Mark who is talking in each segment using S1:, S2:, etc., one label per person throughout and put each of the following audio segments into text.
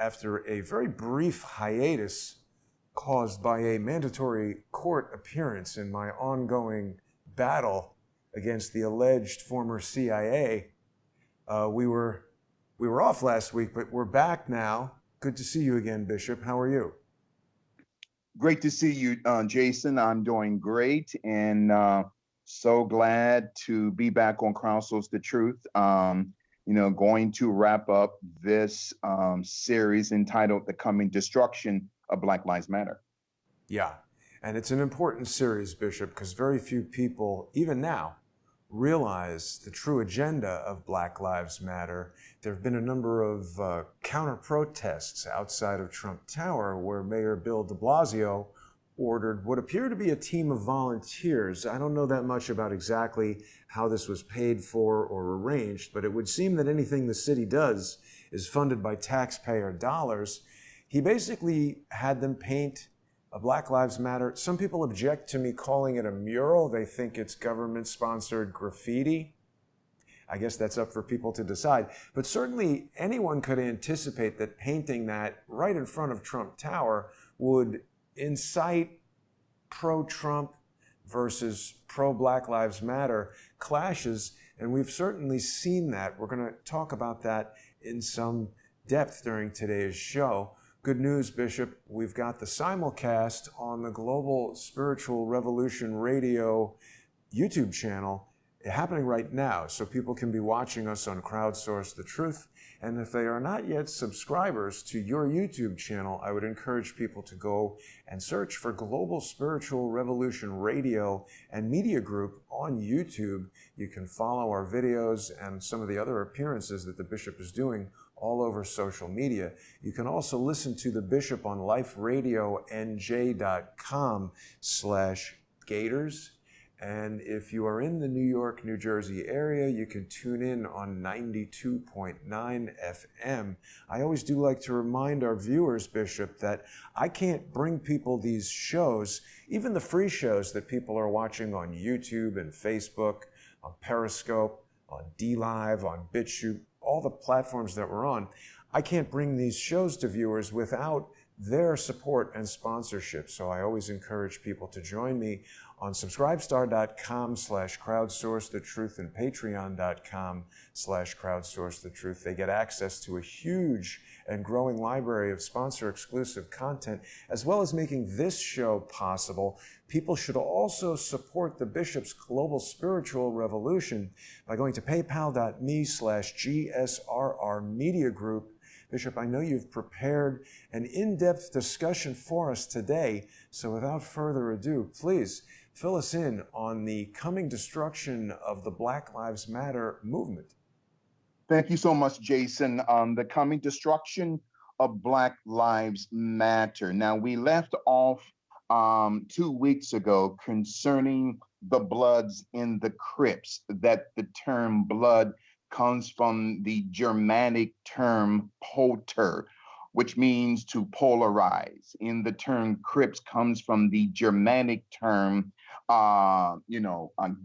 S1: after a very brief hiatus caused by a mandatory court appearance in my ongoing battle against the alleged former CIA. We were off last week, but we're back now. Good to see you again, Bishop. How are you?
S2: Great to see you, Jason. I'm doing great, and so glad to be back on Crowdsource the Truth. Going to wrap up this series entitled "The Coming Destruction of Black Lives Matter."
S1: Yeah, and it's an important series, Bishop, because very few people, even now, realize the true agenda of Black Lives Matter. There have been a number of counter-protests outside of Trump Tower where Mayor Bill de Blasio ordered what appeared to be a team of volunteers. I don't know that much about exactly how this was paid for or arranged, but it would seem that anything the city does is funded by taxpayer dollars. He basically had them paint a Black Lives Matter. Some people object to me calling it a mural. They think it's government-sponsored graffiti. I guess that's up for people to decide. But certainly anyone could anticipate that painting that right in front of Trump Tower would incite pro-Trump versus pro-Black Lives Matter clashes, and we've certainly seen that. We're going to talk about that in some depth during today's show. Good news, Bishop. We've got the simulcast on the Global Spiritual Revolution Radio YouTube channel happening right now, so people can be watching us on Crowdsource the Truth. And if they are not yet subscribers to your YouTube channel, I would encourage people to go and search for Global Spiritual Revolution Radio and Media Group on YouTube. You can follow our videos and some of the other appearances that the Bishop is doing all over social media. You can also listen to the Bishop on liferadionj.com/Gaiters. And if you are in the New York, New Jersey area, you can tune in on 92.9 FM. I always do like to remind our viewers, Bishop, that I can't bring people these shows, even the free shows that people are watching on YouTube and Facebook, on Periscope, on DLive, on BitChute, all the platforms that we're on. I can't bring these shows to viewers without their support and sponsorship. So I always encourage people to join me on subscribestar.com/crowdsourcethetruth and patreon.com/crowdsourcethetruth. They get access to a huge and growing library of sponsor-exclusive content, as well as making this show possible. People should also support the Bishop's Global Spiritual Revolution by going to paypal.me/GSRR Media Group. Bishop, I know you've prepared an in-depth discussion for us today, so without further ado, please fill us in on the coming destruction of the Black Lives Matter movement.
S2: Thank you so much, Jason. The coming destruction of Black Lives Matter. Now, we left off 2 weeks ago concerning the Bloods in the Crips, that the term blood comes from the Germanic term polter, which means to polarize. In the term Crips comes from the Germanic term,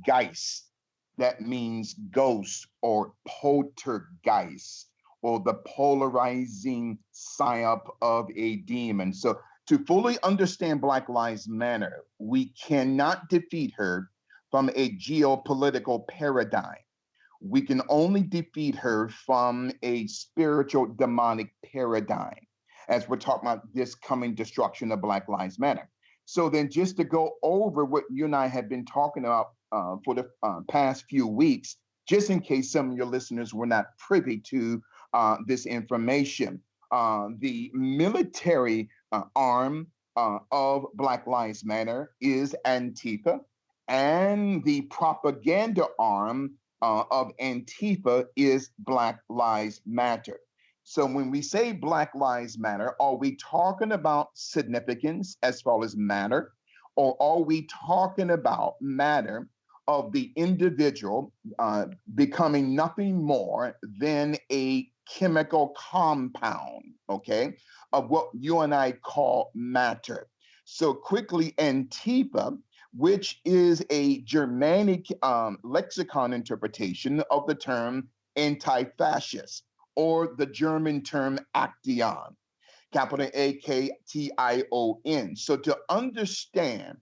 S2: geist, that means ghost or poltergeist, or the polarizing psyop of a demon. So to fully understand Black Lives Matter, we cannot defeat her from a geopolitical paradigm. We can only defeat her from a spiritual demonic paradigm, as we're talking about this coming destruction of Black Lives Matter. So then just to go over what you and I have been talking about for the past few weeks, just in case some of your listeners were not privy to this information, the military arm of Black Lives Matter is Antifa, and the propaganda arm of Antifa is Black Lives Matter. So when we say Black Lives Matter, are we talking about significance as far as matter, or are we talking about matter of the individual becoming nothing more than a chemical compound, okay, of what you and I call matter? So quickly, Antifa, which is a Germanic lexicon interpretation of the term anti-fascist, or the German term Action. capital Aktion. So to understand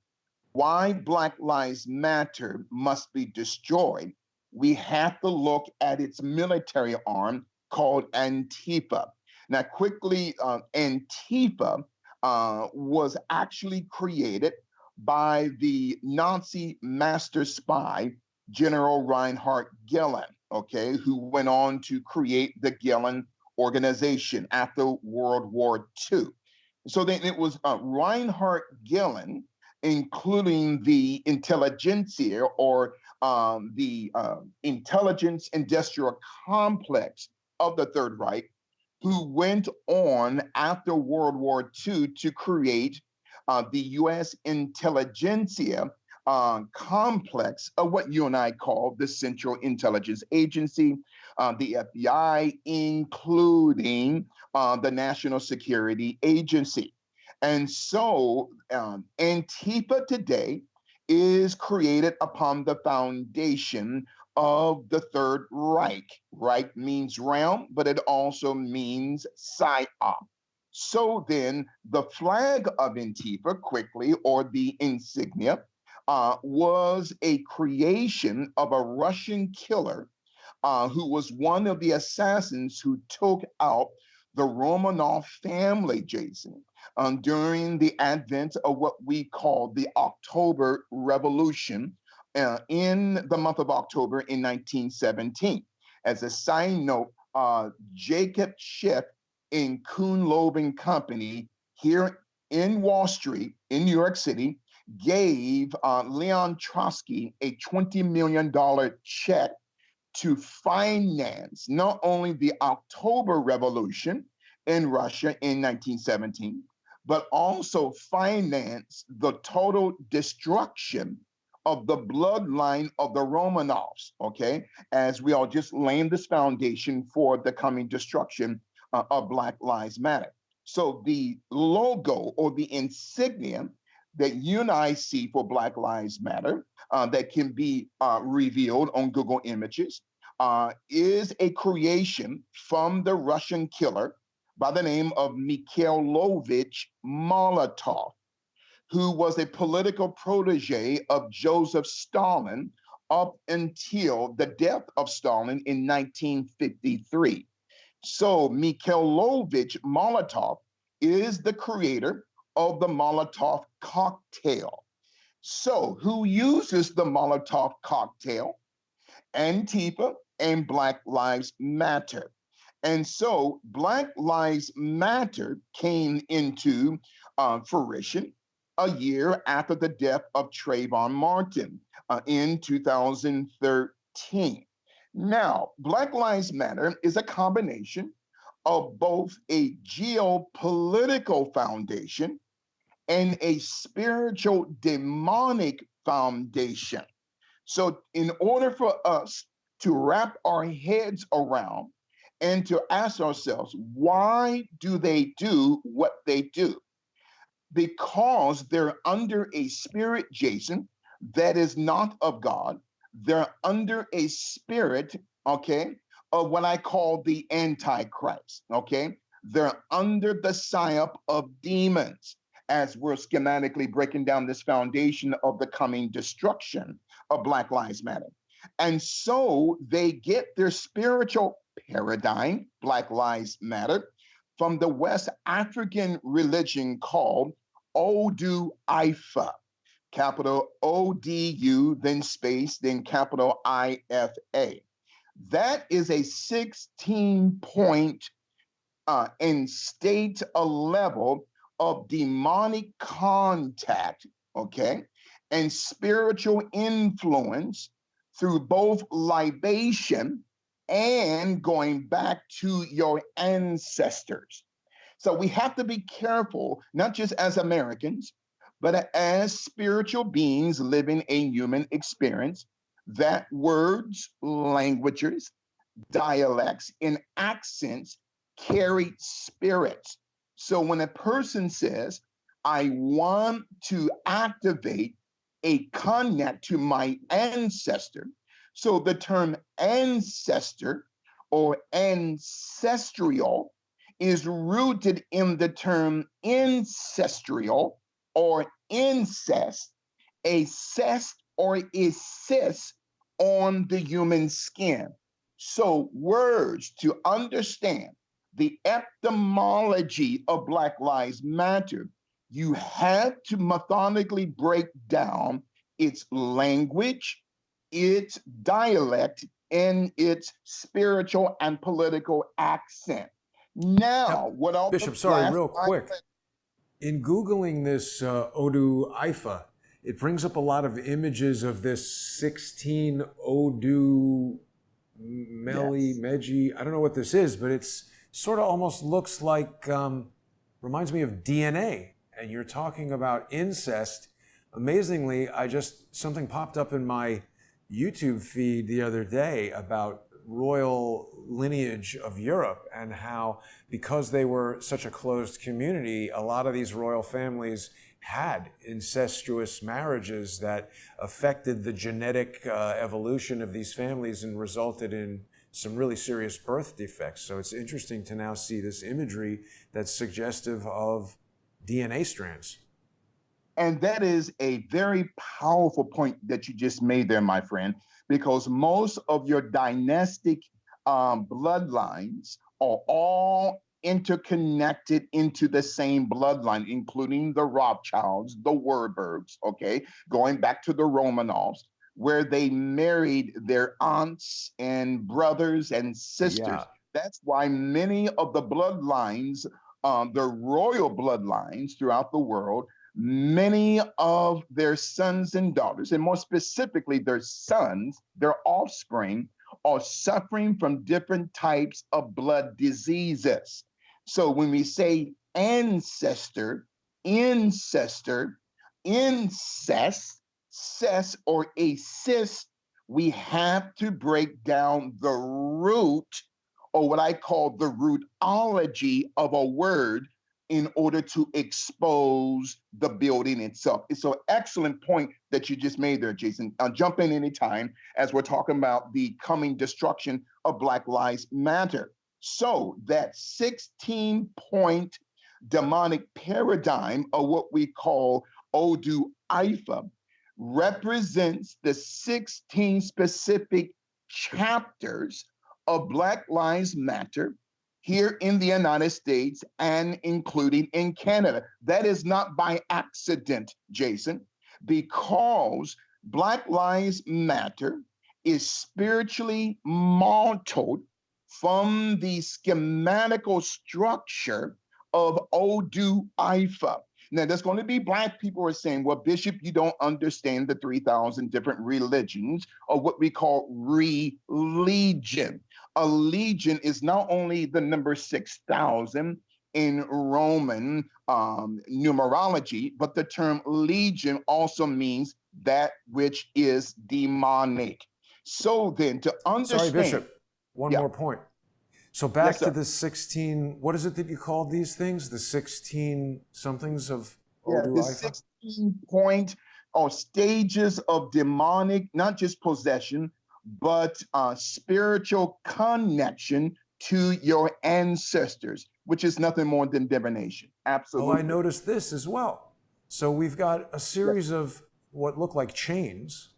S2: why Black Lives Matter must be destroyed, we have to look at its military arm called Antifa. Now, quickly, Antifa was actually created by the Nazi master spy, General Reinhard Gehlen, okay, who went on to create the Gehlen organization after World War II. So then it was Reinhard Gehlen, including the intelligentsia or the intelligence industrial complex of the Third Reich, who went on after World War II to create the U.S. intelligentsia complex of what you and I call the Central Intelligence Agency, the FBI, including the National Security Agency. And so Antifa today is created upon the foundation of the Third Reich. Reich means realm, but it also means psyop. So then the flag of Antifa, quickly, or the insignia, was a creation of a Russian killer who was one of the assassins who took out the Romanov family, Jason, during the advent of what we call the October Revolution in the month of October in 1917. As a side note, Jacob Schiff in Kuhn Loeb and Company here in Wall Street in New York City gave Leon Trotsky a $20 million check to finance not only the October Revolution in Russia in 1917, but also finance the total destruction of the bloodline of the Romanovs, okay, as we all just laying this foundation for the coming destruction of Black Lives Matter. So the logo or the insignia that you and I see for Black Lives Matter that can be revealed on Google Images is a creation from the Russian killer by the name of Mikhailovich Molotov, who was a political protege of Joseph Stalin up until the death of Stalin in 1953. So Mikhailovich Molotov is the creator of the Molotov cocktail. So who uses the Molotov cocktail? Antifa and Black Lives Matter. And so Black Lives Matter came into fruition a year after the death of Trayvon Martin in 2013. Now, Black Lives Matter is a combination of both a geopolitical foundation and a spiritual demonic foundation. So, in order for us to wrap our heads around and to ask ourselves, why do they do what they do? Because they're under a spirit, Jason, that is not of God. They're under a spirit, okay, of what I call the Antichrist, okay? They're under the psyop of demons, as we're schematically breaking down this foundation of the coming destruction of Black Lives Matter. And so they get their spiritual paradigm, Black Lives Matter, from the West African religion called Odu Ifa, capital O-D-U, then space, then capital I-F-A. That is a 16-point and state a level of demonic contact, okay, and spiritual influence through both libation and going back to your ancestors. So we have to be careful, not just as Americans, but as spiritual beings living a human experience, that words, languages, dialects, and accents carry spirits. So when a person says, I want to activate a connect to my ancestor, so the term ancestor or ancestral is rooted in the term ancestral or incest, a cest or a cyst on the human skin. So, words to understand the etymology of Black Lives Matter, you have to methodically break down its language, its dialect, and its spiritual and political accent.
S1: Now,
S2: Now, what are the
S1: Bishop, sorry,
S2: Black
S1: real
S2: Lives
S1: quick. In Googling this Odu Ifa, it brings up a lot of images of this 16 Odu Meli,
S2: Yes.
S1: Meji. I don't know what this is, but it's sort of almost looks like, reminds me of DNA. And you're talking about incest. Amazingly, something popped up in my YouTube feed the other day about royal lineage of Europe and how, because they were such a closed community, a lot of these royal families had incestuous marriages that affected the genetic evolution of these families and resulted in some really serious birth defects. So it's interesting to now see this imagery that's suggestive of DNA strands.
S2: And that is a very powerful point that you just made there, my friend, because most of your dynastic bloodlines are all interconnected into the same bloodline, including the Rothschilds, the Warburgs, okay, going back to the Romanovs, where they married their aunts and brothers and sisters.
S1: Yeah.
S2: That's why many of the bloodlines, the royal bloodlines throughout the world, many of their sons and daughters, and more specifically, their sons, their offspring, are suffering from different types of blood diseases. So when we say ancestor, incest, cess, or a cyst, we have to break down the root, or what I call the rootology of a word, in order to expose the building itself. It's an excellent point that you just made there, Jason. I'll jump in anytime as we're talking about the coming destruction of Black Lives Matter. So that 16-point demonic paradigm, or what we call Odu Ifa, represents the 16 specific chapters of Black Lives Matter here in the United States and including in Canada. That is not by accident, Jason, because Black Lives Matter is spiritually modeled from the schematical structure of Odu Ifa. Now, there's going to be Black people who are saying, well, Bishop, you don't understand the 3,000 different religions, or what we call religion. A legion is not only the number 6,000 in Roman numerology, but the term legion also means that which is demonic. So then to understand—
S1: Sorry, Bishop, one more point. So back to the 16, what is it that you called these things? The 16 somethings of Odu
S2: the
S1: Ifa?
S2: 16-point or stages of demonic, not just possession, but spiritual connection to your ancestors, which is nothing more than divination. Absolutely.
S1: Oh, I noticed this as well. So we've got a series of what look like chains,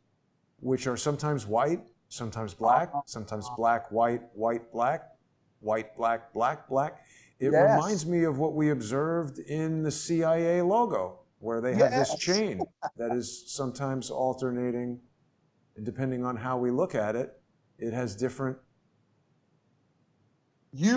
S1: which are sometimes white, sometimes black, sometimes black, white, white, black, white, black, black, black. It reminds me of what we observed in the CIA logo, where they have this chain that is sometimes alternating, and depending on how we look at it, it has different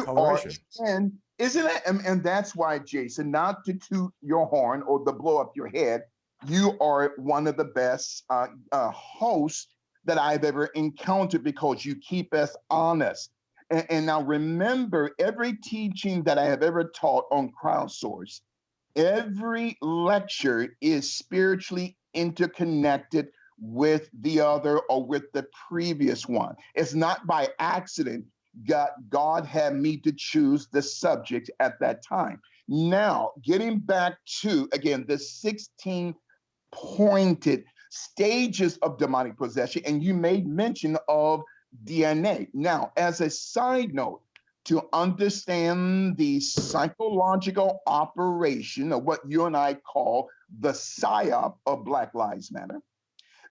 S1: coloration.
S2: And isn't it? And that's why, Jason, not to toot your horn or to blow up your head, you are one of the best hosts that I've ever encountered, because you keep us honest. And now remember, every teaching that I have ever taught on crowdsource, every lecture is spiritually interconnected with the other or with the previous one. It's not by accident God had me to choose the subject at that time. Now, getting back to, again, the 16 pointed stages of demonic possession, and you made mention of DNA. Now, as a side note, to understand the psychological operation of what you and I call the psyop of Black Lives Matter.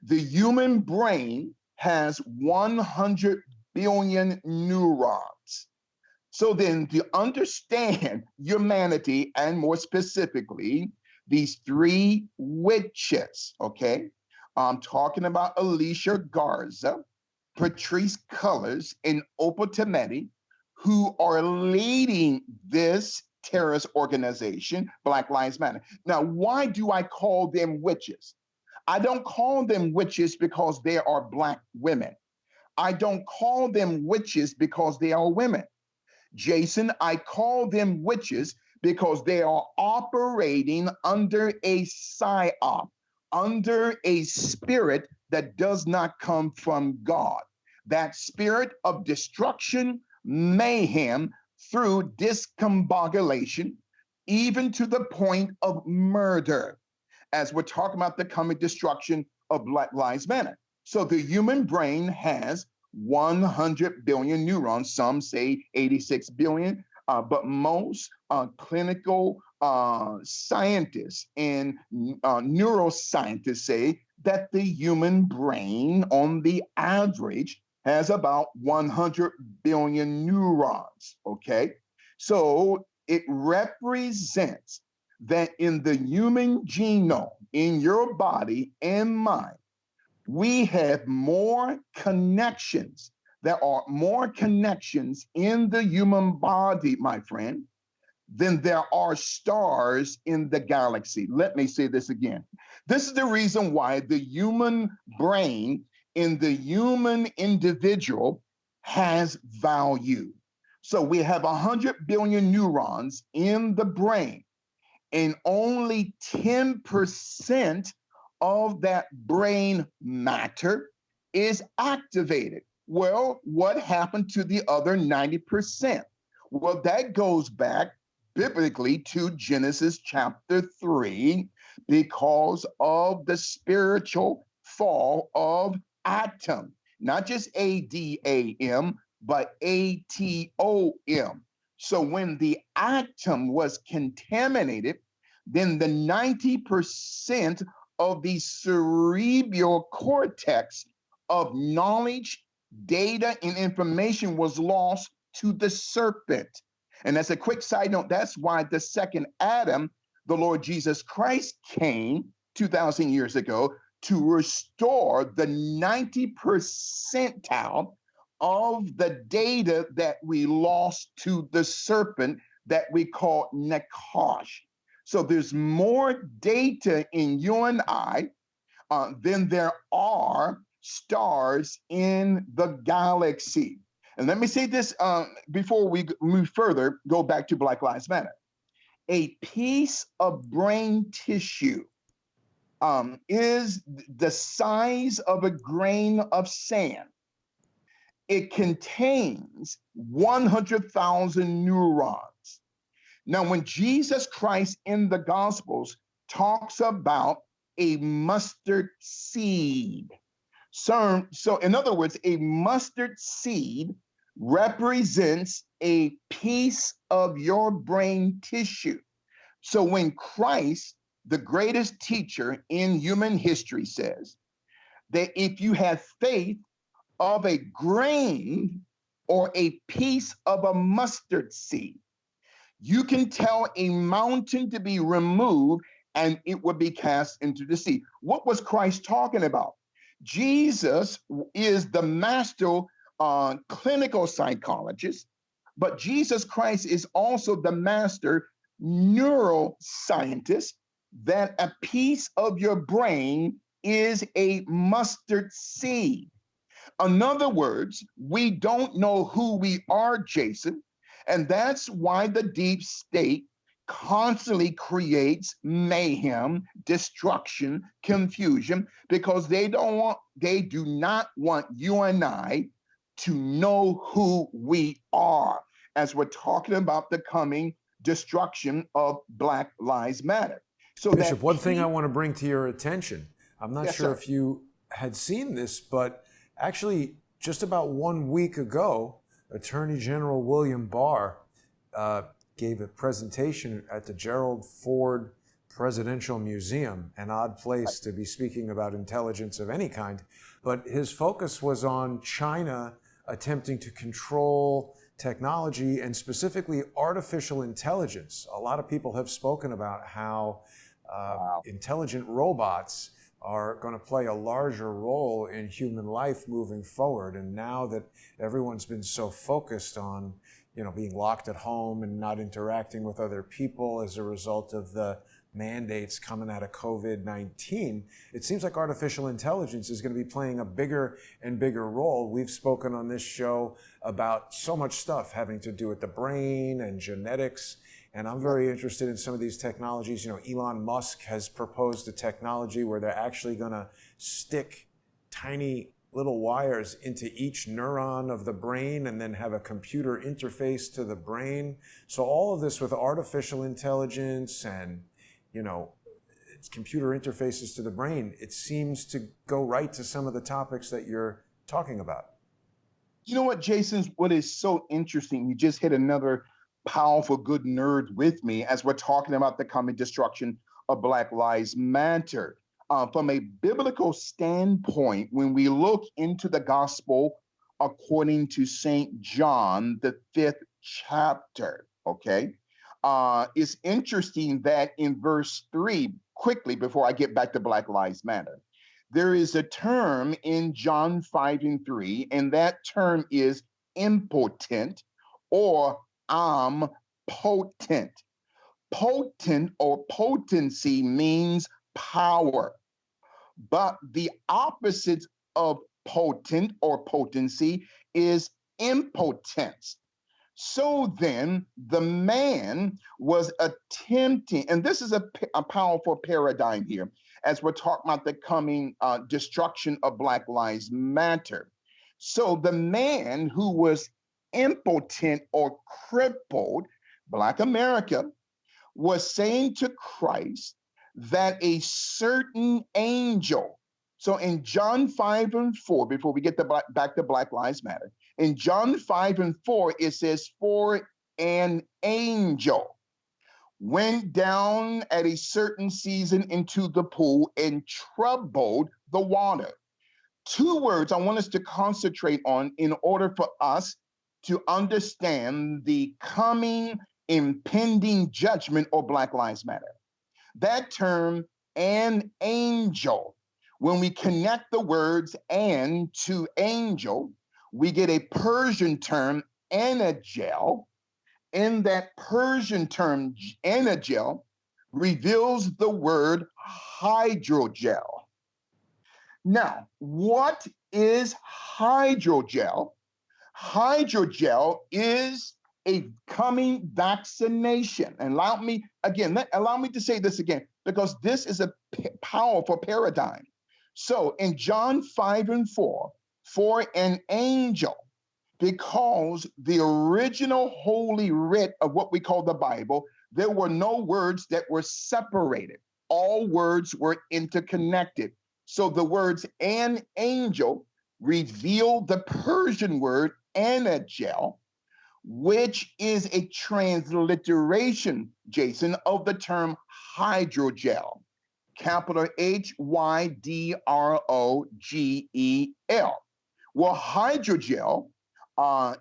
S2: The human brain has 100 billion neurons. So then, to understand humanity, and more specifically, these three witches, okay? I'm talking about Alicia Garza, Patrice Cullors, and Opal Tometi, who are leading this terrorist organization, Black Lives Matter. Now, why do I call them witches? I don't call them witches because they are Black women. I don't call them witches because they are women. Jason, I call them witches because they are operating under a psyop, under a spirit that does not come from God. That spirit of destruction, mayhem, through discombobulation, even to the point of murder, as we're talking about the coming destruction of Black Lives Matter. So the human brain has 100 billion neurons. Some say 86 billion, but most clinical scientists and neuroscientists say that the human brain, on the average, has about 100 billion neurons, okay? So it represents that in the human genome, in your body and mind, we have more connections. There are more connections in the human body, my friend, than there are stars in the galaxy. Let me say this again. This is the reason why the human brain in the human individual has value. So we have 100 billion neurons in the brain, and only 10% of that brain matter is activated. Well, what happened to the other 90%? Well, that goes back biblically to Genesis chapter 3 because of the spiritual fall of Adam, not just Adam, but Atom. So when the atom was contaminated, then the 90% of the cerebral cortex of knowledge, data, and information was lost to the serpent. And as a quick side note, that's why the second Adam, the Lord Jesus Christ, came 2,000 years ago to restore the 90 percentile of the data that we lost to the serpent that we call Nakash. So there's more data in you and I than there are stars in the galaxy. And let me say this before we move further, go back to Black Lives Matter. A piece of brain tissue is the size of a grain of sand. It contains 100,000 neurons. Now, when Jesus Christ in the Gospels talks about a mustard seed, so in other words, a mustard seed represents a piece of your brain tissue. So when Christ, the greatest teacher in human history, says that if you have faith of a grain or a piece of a mustard seed, you can tell a mountain to be removed and it would be cast into the sea. What was Christ talking about? Jesus is the master clinical psychologist, but Jesus Christ is also the master neuroscientist, that a piece of your brain is a mustard seed. In other words, we don't know who we are, Jason, and that's why the deep state constantly creates mayhem, destruction, confusion, because they do not want you and I to know who we are, as we're talking about the coming destruction of Black Lives Matter.
S1: So Bishop, one thing I want to bring to your attention, I'm not sure
S2: sir.
S1: if you had seen this, but actually just about 1 week ago, Attorney General William Barr gave a presentation at the Gerald Ford Presidential Museum, an odd place to be speaking about intelligence of any kind, but his focus was on China attempting to control technology and specifically artificial intelligence. A lot of people have spoken about how intelligent robots are going to play a larger role in human life moving forward. And now that everyone's been so focused on, being locked at home and not interacting with other people as a result of the mandates coming out of COVID-19, it seems like artificial intelligence is going to be playing a bigger and bigger role. We've spoken on this show about so much stuff having to do with the brain and genetics, and I'm very interested in some of these technologies. Elon Musk has proposed a technology where they're actually going to stick tiny little wires into each neuron of the brain and then have a computer interface to the brain. So all of this with artificial intelligence and it's computer interfaces to the brain, it seems to go right to some of the topics that you're talking about.
S2: You know what, Jason, what is so interesting, you just hit another powerful good nerd with me as we're talking about the coming destruction of Black Lives Matter. From a biblical standpoint, when we look into the gospel according to St. John, the 5th chapter, okay? It's interesting that in verse 3, quickly before I get back to Black Lives Matter, there is a term in John 5:3, and that term is impotent or potent. Potent or potency means power, but the opposite of potent or potency is impotence. So then the man was attempting, and this is a powerful paradigm here, as we're talking about the coming destruction of Black Lives Matter. So the man who was impotent or crippled, Black America, was saying to Christ that a certain angel, so in John 5:4, before we get back to Black Lives Matter, in John 5:4, it says, for an angel went down at a certain season into the pool and troubled the water. Two words I want us to concentrate on in order for us to understand the coming impending judgment of Black Lives Matter. That term, an angel, when we connect the words "and" to angel, we get a Persian term, anagel. In that Persian term, anagel, reveals the word hydrogel. Now, what is hydrogel? Hydrogel is a coming vaccination. And allow me to say this again, because this is a powerful paradigm. So in John 5:4, for an angel, because the original holy writ of what we call the Bible, there were no words that were separated. All words were interconnected. So the words an angel reveal the Persian word anagel, which is a transliteration, Jason, of the term hydrogel, capital HYDROGEL. Well, hydrogel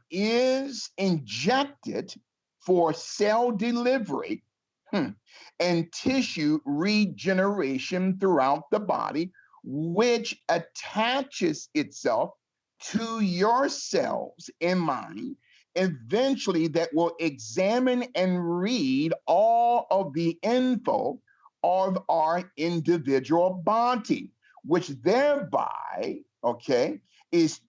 S2: is injected for cell delivery and tissue regeneration throughout the body, which attaches itself to your cells in mind, eventually that will examine and read all of the info of our individual body, which thereby, is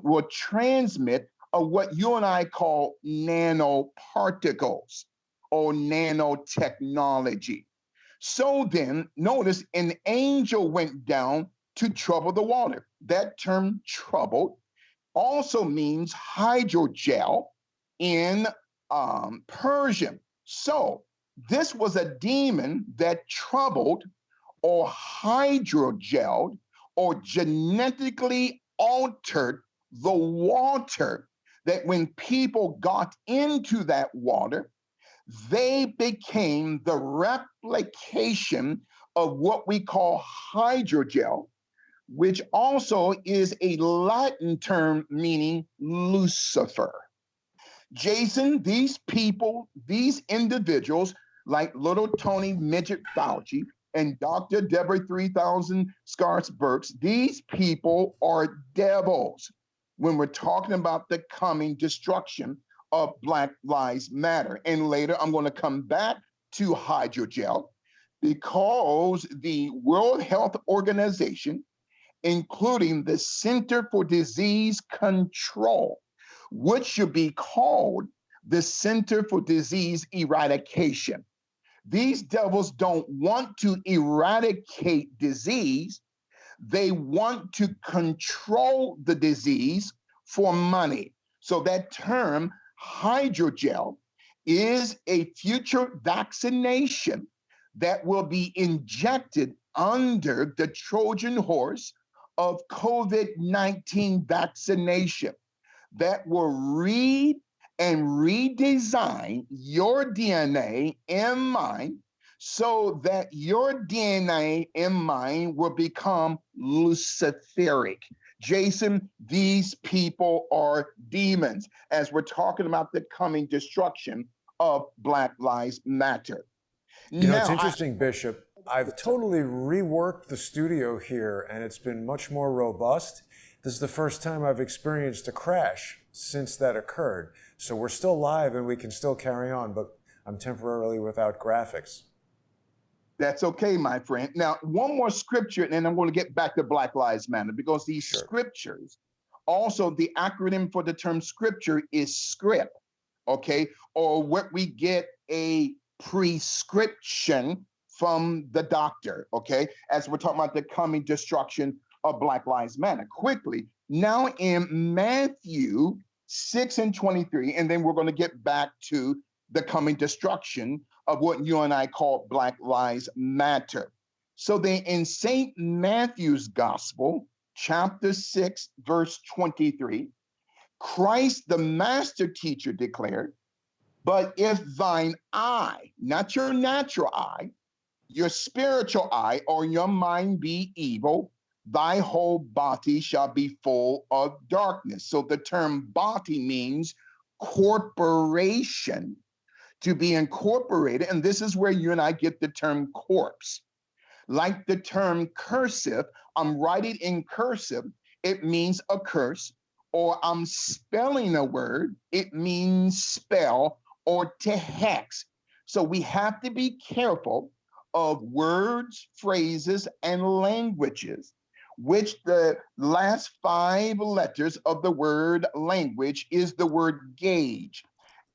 S2: will transmit what you and I call nanoparticles or nanotechnology. So then, notice an angel went down to trouble the water. That term troubled also means hydrogel in Persian. So this was a demon that troubled or hydrogeled or genetically altered the water, that when people got into that water, they became the replication of what we call hydrogel, which also is a Latin term meaning Lucifer. Jason, these people, these individuals, like little Tony Midget Fauci and Dr. Deborah 3000 Scars Burks, these people are devils when we're talking about the coming destruction of Black Lives Matter. And later, I'm going to come back to hydrogel because the World Health Organization, including the Center for Disease Control, which should be called the Center for Disease Eradication. These devils don't want to eradicate disease. They want to control the disease for money. So that term, hydrogel, is a future vaccination that will be injected under the Trojan horse of COVID-19 vaccination that will read and redesign your DNA and mine so that your DNA and mine will become Luciferic. Jason, these people are demons as we're talking about the coming destruction of Black Lives Matter.
S1: You know, it's interesting, Bishop. I've totally reworked the studio here, and it's been much more robust. This is the first time I've experienced a crash since that occurred. So we're still live and we can still carry on, but I'm temporarily without graphics.
S2: That's okay, my friend. Now, one more scripture, and then I'm going to get back to Black Lives Matter, because these scriptures, also the acronym for the term scripture is script, okay? Or what we get a prescription from the doctor, okay? As we're talking about the coming destruction of Black Lives Matter. Quickly, now in Matthew 6:23, and then we're going to get back to the coming destruction of what you and I call Black Lives Matter. So then in St. Matthew's Gospel, chapter 6, verse 23, Christ, the master teacher, declared, "But if thine eye, not your natural eye, your spiritual eye or your mind be evil, thy whole body shall be full of darkness." So the term body means corporation, to be incorporated. And this is where you and I get the term corpse. Like the term cursive, I'm writing in cursive, it means a curse, or I'm spelling a word, it means spell, or to hex. So we have to be careful of words, phrases, and languages, which the last 5 letters of the word language is the word gauge,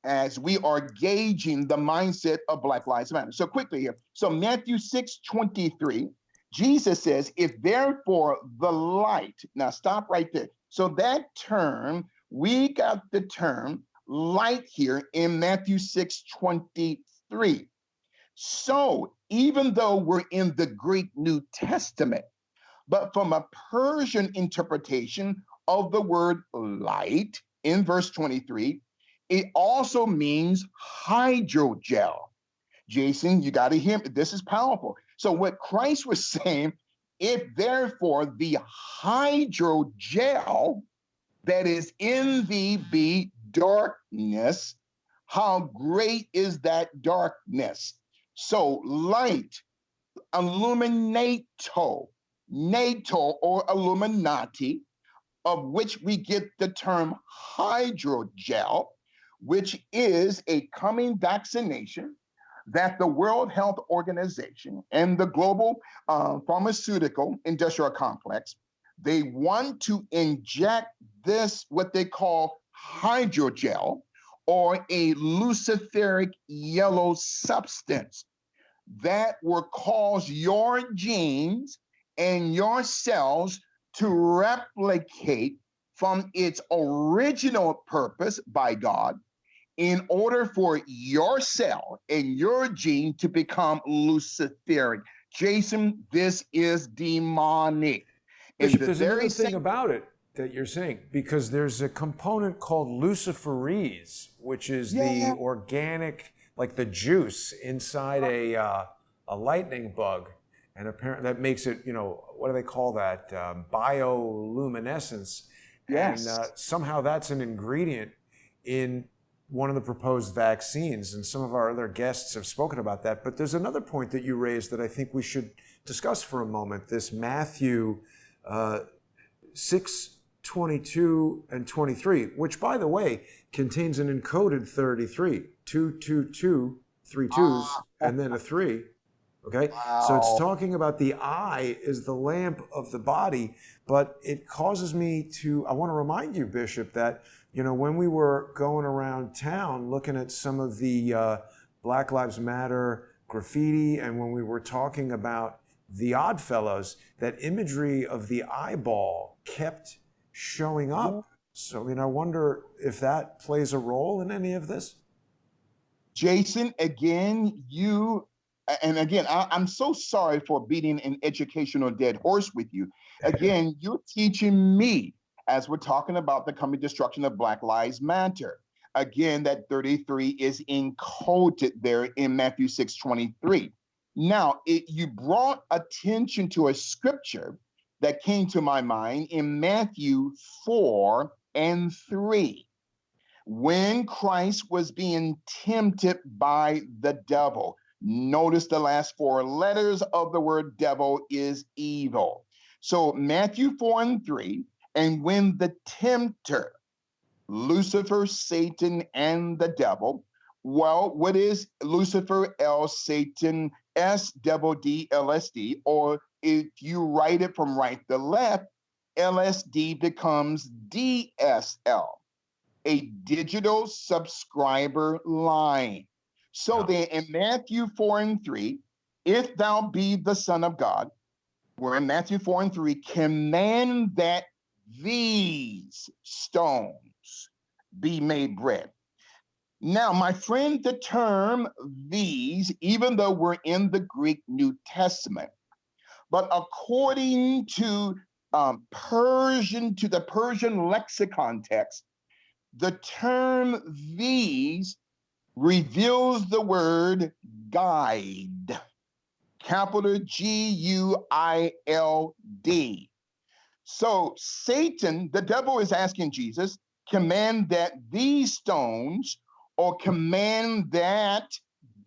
S2: as we are gauging the mindset of Black Lives Matter. So quickly here, so Matthew 6:23, Jesus says, "If therefore the light," now stop right there. So that term, we got the term light here in Matthew 6:23. So even though we're in the Greek New Testament, but from a Persian interpretation of the word light in verse 23, it also means hydrogel. Jason, you got to hear me. This is powerful. So what Christ was saying, if therefore the hydrogel that is in thee be darkness, how great is that darkness? So light, illuminato, NATO or Illuminati, of which we get the term hydrogel, which is a coming vaccination that the World Health Organization and the global pharmaceutical industrial complex, they want to inject this, what they call hydrogel, or a luciferic yellow substance that will cause your genes and your cells to replicate from its original purpose by God, in order for your cell and your gene to become luciferic. Jason, this is demonic.
S1: Bishop, there's another thing about it. that you're saying, because there's a component called luciferase, which is
S2: Yeah.
S1: the organic, like the juice inside a lightning bug, and apparently that makes it, what do they call that? Bioluminescence, and
S2: Yes.
S1: somehow that's an ingredient in one of the proposed vaccines, and some of our other guests have spoken about that. But there's another point that you raised that I think we should discuss for a moment. This Matthew 6:22 and 23, which, by the way, contains an encoded 33, 222, three twos, and then a 3. Okay, so it's
S2: Wow.
S1: talking about the eye is the lamp of the body, but it causes me to, I want to remind you, Bishop, that, when we were going around town looking at some of the Black Lives Matter graffiti, and when we were talking about the Oddfellows, that imagery of the eyeball kept showing up. So, I wonder if that plays a role in any of this.
S2: Jason, again, I'm so sorry for beating an educational dead horse with you. Again, you're teaching me as we're talking about the coming destruction of Black Lives Matter. Again, that 33 is encoded there in Matthew 6:23. Now, you brought attention to a scripture that came to my mind in Matthew 4:3. When Christ was being tempted by the devil. Notice the last 4 letters of the word devil is evil. So Matthew 4:3, and when the tempter, Lucifer, Satan, and the devil, well, what is Lucifer, L, Satan, S, devil, D, LSD, or if you write it from right to left, LSD becomes DSL, a digital subscriber line. So then in Matthew 4:3, if thou be the Son of God, we're in Matthew 4:3, command that these stones be made bread. Now, my friend, the term these, even though we're in the Greek New Testament, but according to the Persian lexicon text, the term these reveals the word guide, capital Guild. So Satan, the devil, is asking Jesus, command that these stones, or command that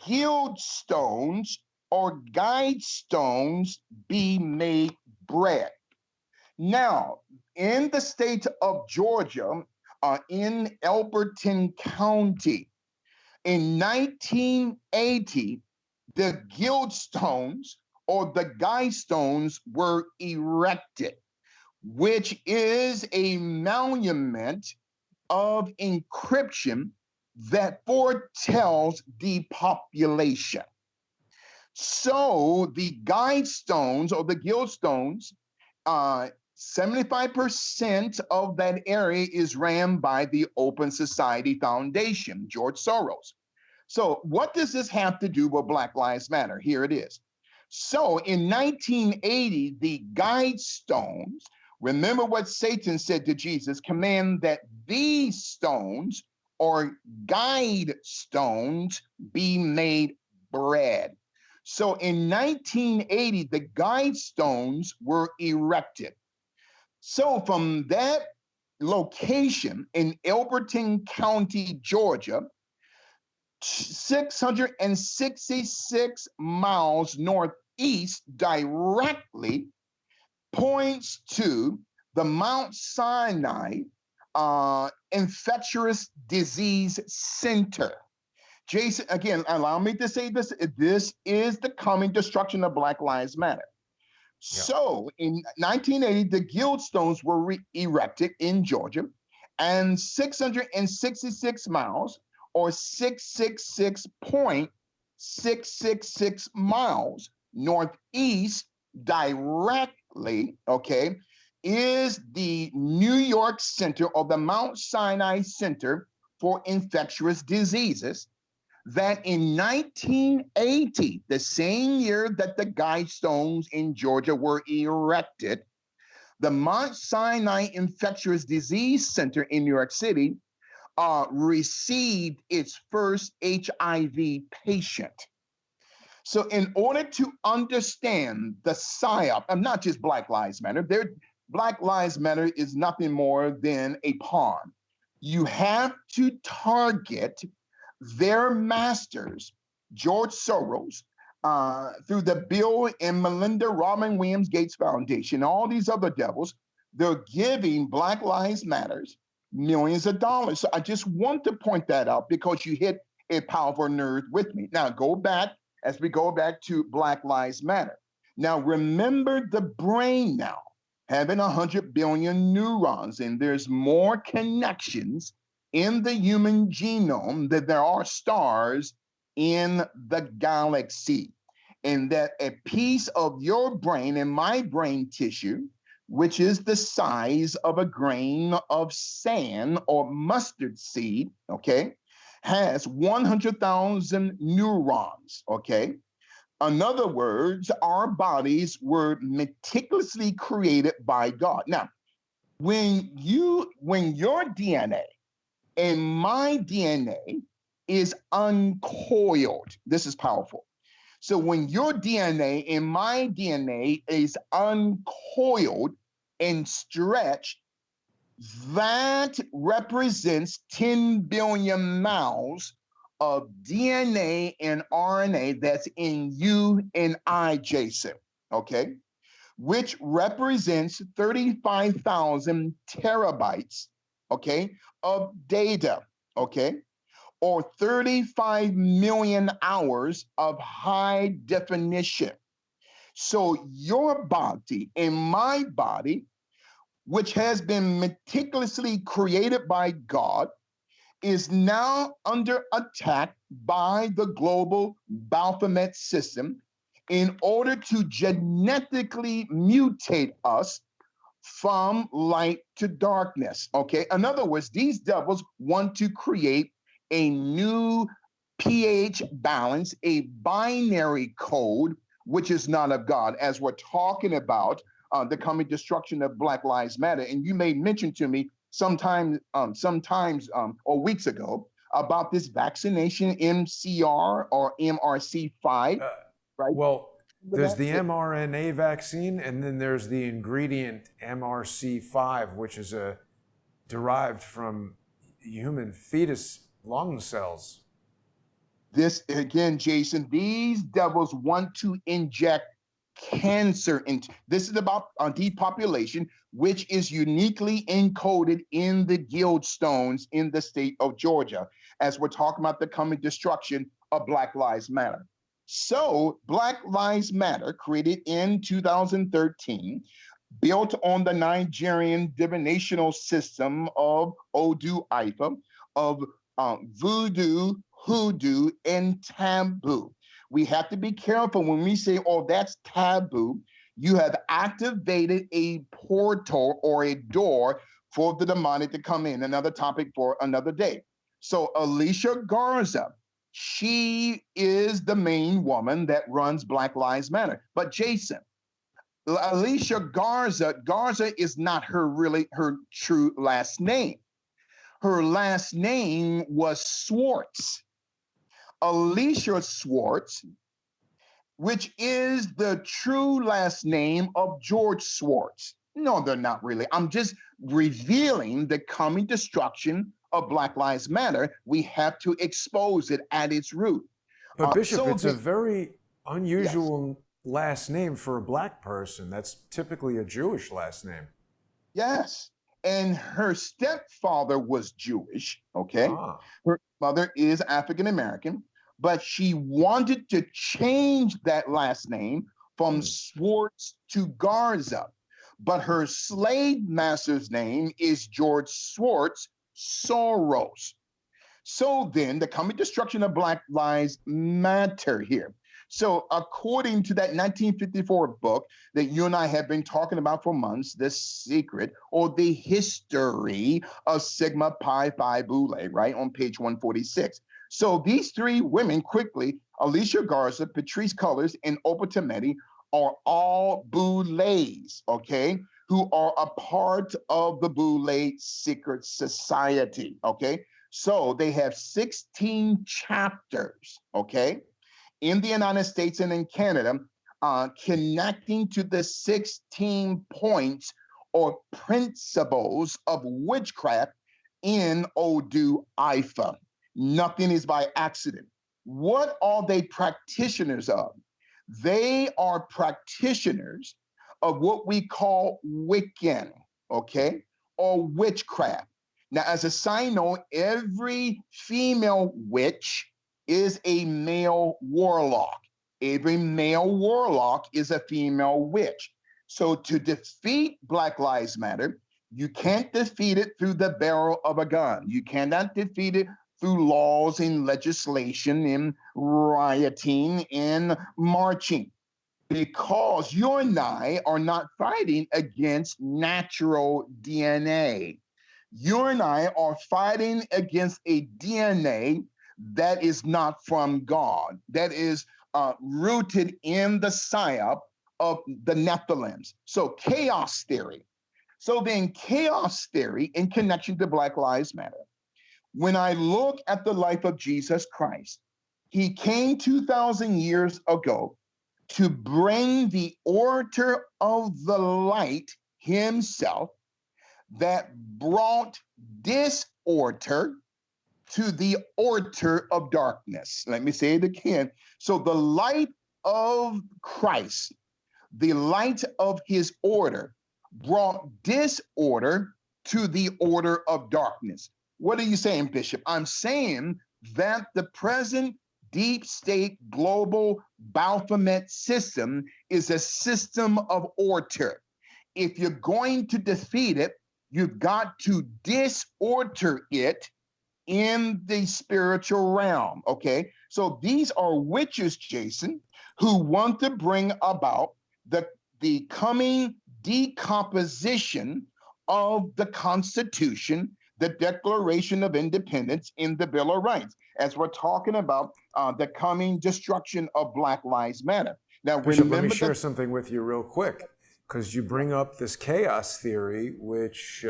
S2: guild stones or guide stones be made bread. Now, in the state of Georgia, in Elberton County, in 1980, the guild stones or the guide stones were erected, which is a monument of encryption that foretells depopulation. So the guide stones or the guild stones, 75% of that area is ran by the Open Society Foundation, George Soros. So what does this have to do with Black Lives Matter? Here it is. So in 1980, the guide stones, remember what Satan said to Jesus, command that these stones or guide stones be made bread. So in 1980, the guide stones were erected. So from that location in Elberton County, Georgia, 666 miles northeast directly points to the Mount Sinai Infectious Disease Center. Jason, again, allow me to say this. This is the coming destruction of Black Lives Matter. Yeah. So in 1980, the guild stones were erected in Georgia, and 666 miles or 666.666 miles northeast directly, okay, is the New York Center or the Mount Sinai Center for Infectious Diseases, that in 1980, the same year that the guide stones in Georgia were erected, The Mount Sinai Infectious Disease Center in New York City received its first HIV patient. So, in order to understand the PSYOP, and not just Black Lives Matter, Black Lives Matter is nothing more than a pawn. You have to target their masters, George Soros, through the Bill and Melinda Robin Williams Gates Foundation, all these other devils. They're giving Black Lives Matters millions of dollars. So I just want to point that out because you hit a powerful nerve with me. Now go back as we go back to Black Lives Matter. Now remember the brain now having 100 billion neurons, and there's more connections in the human genome than there are stars in the galaxy. And that a piece of your brain and my brain tissue, which is the size of a grain of sand or mustard seed, okay, has 100,000 neurons, okay? In other words, our bodies were meticulously created by God. Now, when your DNA and my DNA is uncoiled, this is powerful. So when your DNA and my DNA is uncoiled and stretched, that represents 10 billion miles of DNA and RNA that's in you and I, Jason, okay? Which represents 35,000 terabytes, okay, of data, okay? Or 35 million hours of high definition. So your body and my body, which has been meticulously created by God, is now under attack by the global Baphomet system in order to genetically mutate us from light to darkness, okay? In other words, these devils want to create a new pH balance, a binary code, which is not of God, as we're talking about the coming destruction of Black Lives Matter. And you made mention to me sometimes or weeks ago about this vaccination MCR or MRC5, right?
S1: Well, there's the mRNA vaccine, and then there's the ingredient MRC5, which is derived from human fetus lung cells.
S2: This again, Jason, these devils want to inject cancer into this is about depopulation, which is uniquely encoded in the Guildstones in the state of Georgia, as we're talking about the coming destruction of Black Lives Matter. So Black Lives Matter, created in 2013, built on the Nigerian divinational system of Odu Ifa, of voodoo, hoodoo, and taboo. We have to be careful when we say, oh, that's taboo. You have activated a portal or a door for the demonic to come in. Another topic for another day. So Alicia Garza, she is the main woman that runs Black Lives Matter. But Jason, Alicia Garza is not her true last name. Her last name was Swartz. Alicia Swartz, which is the true last name of George Swartz. No, they're not really. I'm just revealing the coming destruction of Black Lives Matter. We have to expose it at its root.
S1: But Bishop, it's a very unusual last name for a Black person. That's typically a Jewish last name.
S2: Yes. And her stepfather was Jewish, okay? Her mother is African American, but she wanted to change that last name from Swartz to Garza. But her slave master's name is George Swartz Soros. So then the coming destruction of Black Lives Matter here. So according to that 1954 book that you and I have been talking about for months, The Secret or the History of Sigma Pi Phi Boule, right, on page 146. So these three women quickly, Alicia Garza, Patrice Cullors, and Opa Tometi, are all Boules, okay? who are a part of the Boule secret society. Okay. So they have 16 chapters, okay, in the United States and in Canada, connecting to the 16 points or principles of witchcraft in Odu Ifa. Nothing is by accident. What are they practitioners of? They are practitioners of what we call Wiccan, okay, or witchcraft. Now, as a side note, every female witch is a male warlock. Every male warlock is a female witch. So to defeat Black Lives Matter, you can't defeat it through the barrel of a gun. You cannot defeat it through laws and legislation and rioting and marching, because you and I are not fighting against natural DNA. You and I are fighting against a DNA that is not from God, that is rooted in the psyop of the Nephilims. So chaos theory. So then chaos theory in connection to Black Lives Matter. When I look at the life of Jesus Christ, he came 2,000 years ago to bring the orator of the light himself, that brought disorder to the orator of darkness. Let me say it again. So the light of Christ, the light of his order, brought disorder to the order of darkness. What are you saying, Bishop? I'm saying that the present deep state global Baphomet system is a system of order. If you're going to defeat it, you've got to disorder it in the spiritual realm, okay? So these are witches, Jason, who want to bring about the coming decomposition of the Constitution, the Declaration of Independence, in the Bill of Rights, as we're talking about the coming destruction of Black Lives Matter. Now,
S1: Bishop, let me share something with you real quick, because you bring up this chaos theory, which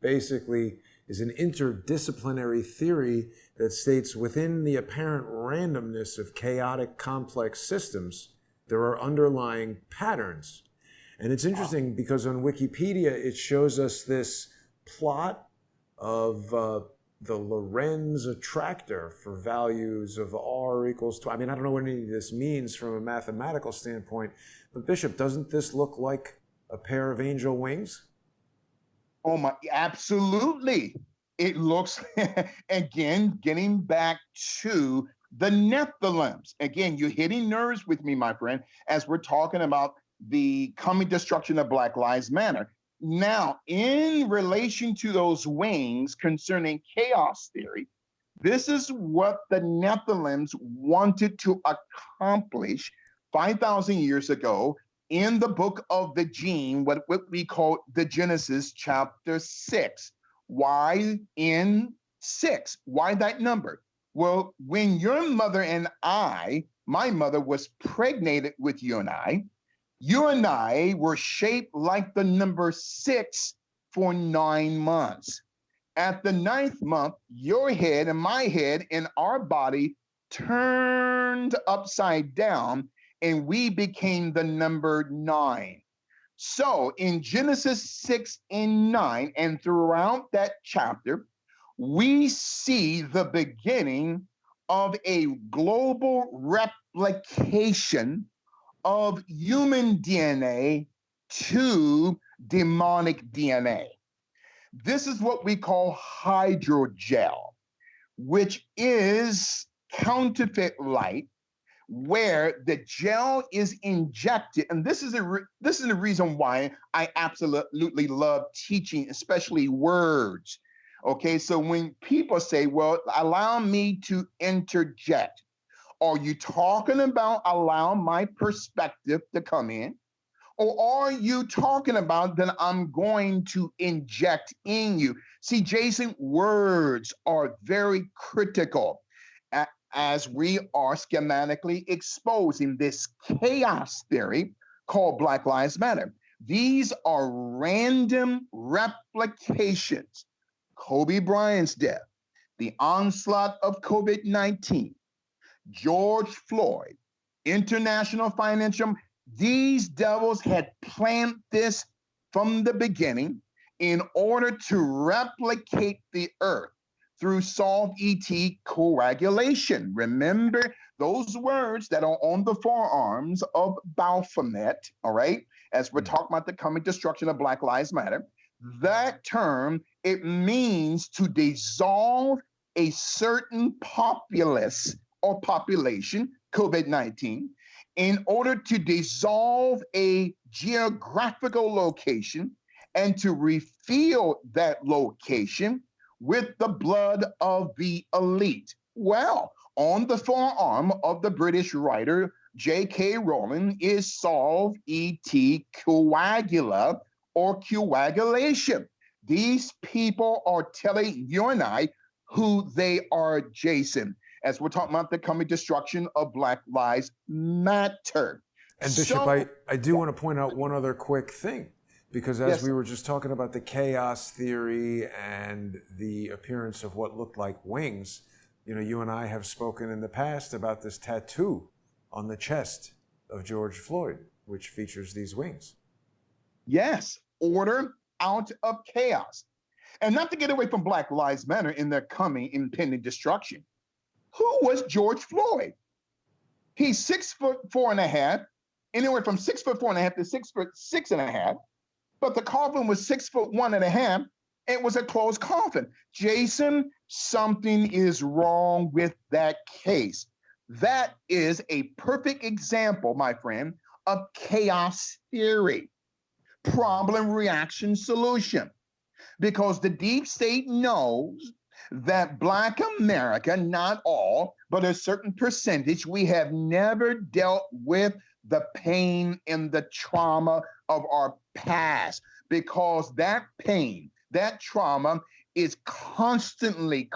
S1: basically is an interdisciplinary theory that states within the apparent randomness of chaotic complex systems, there are underlying patterns. And it's interesting because on Wikipedia, it shows us this plot of the Lorenz attractor for values of R equals 2. I mean, I don't know what any of this means from a mathematical standpoint, but Bishop, doesn't this look like a pair of angel wings?
S2: Oh my, absolutely. It looks, again, getting back to the Nephilims. Again, you're hitting nerves with me, my friend, as we're talking about the coming destruction of Black Lives Matter. Now, in relation to those wings concerning chaos theory, this is what the Nephilims wanted to accomplish 5,000 years ago in the book of the Gene, what we call the Genesis chapter 6. Why in 6? Why that number? Well, when your mother and I, my mother was pregnated with you and I were shaped like the number 6 for 9 months. At the 9th month, your head and my head and our body turned upside down, and we became the number 9. So in Genesis 6 and 9, and throughout that chapter, we see the beginning of a global replication of human DNA to demonic DNA. This is what we call hydrogel, which is counterfeit light, where the gel is injected. And this is the reason why I absolutely love teaching, especially words. Okay, so when people say, well, allow me to interject, are you talking about allow my perspective to come in? Or are you talking about that I'm going to inject in you? See, Jason, words are very critical as we are schematically exposing this chaos theory called Black Lives Matter. These are random replications. Kobe Bryant's death, the onslaught of COVID-19, George Floyd, international financial, these devils had planned this from the beginning in order to replicate the earth through soft ET coagulation. Remember those words that are on the forearms of Baphomet, all right? As we're talking about the coming destruction of Black Lives Matter, that term, it means to dissolve a certain populace or population, COVID-19, in order to dissolve a geographical location and to refill that location with the blood of the elite. Well, on the forearm of the British writer J.K. Rowling is solve ET coagula or coagulation. These people are telling you and I who they are, Jason, as we're talking about the coming destruction of Black Lives Matter.
S1: And Bishop, I do want to point out one other quick thing, because as we were just talking about the chaos theory and the appearance of what looked like wings, you know, you and I have spoken in the past about this tattoo on the chest of George Floyd, which features these wings.
S2: Yes, order out of chaos. And not to get away from Black Lives Matter in their coming impending destruction. Who was George Floyd? He's 6'4.5", anywhere from 6'4.5" to 6'6.5", but the coffin was 6'1.5". It was a closed coffin. Jason, something is wrong with that case. That is a perfect example, my friend, of chaos theory. Problem, reaction, solution. Because the deep state knows that Black America, not all, but a certain percentage, we have never dealt with the pain and the trauma of our past, because that pain, that trauma is constantly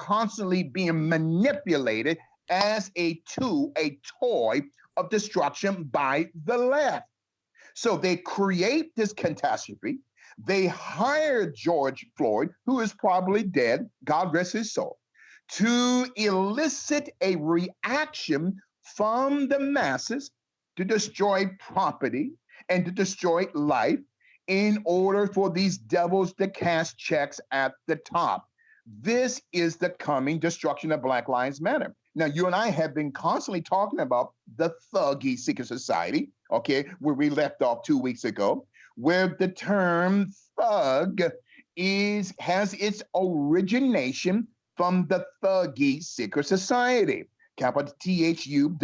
S2: being manipulated as a tool, a toy of destruction by the left. So they create this catastrophe. They hired George Floyd, who is probably dead, God rest his soul, to elicit a reaction from the masses to destroy property and to destroy life in order for these devils to cash checks at the top. This is the coming destruction of Black Lives Matter. Now, you and I have been constantly talking about the thuggy secret society, okay, where we left off 2 weeks ago, where the term thug has its origination from the thuggy secret society, capital THUGGE.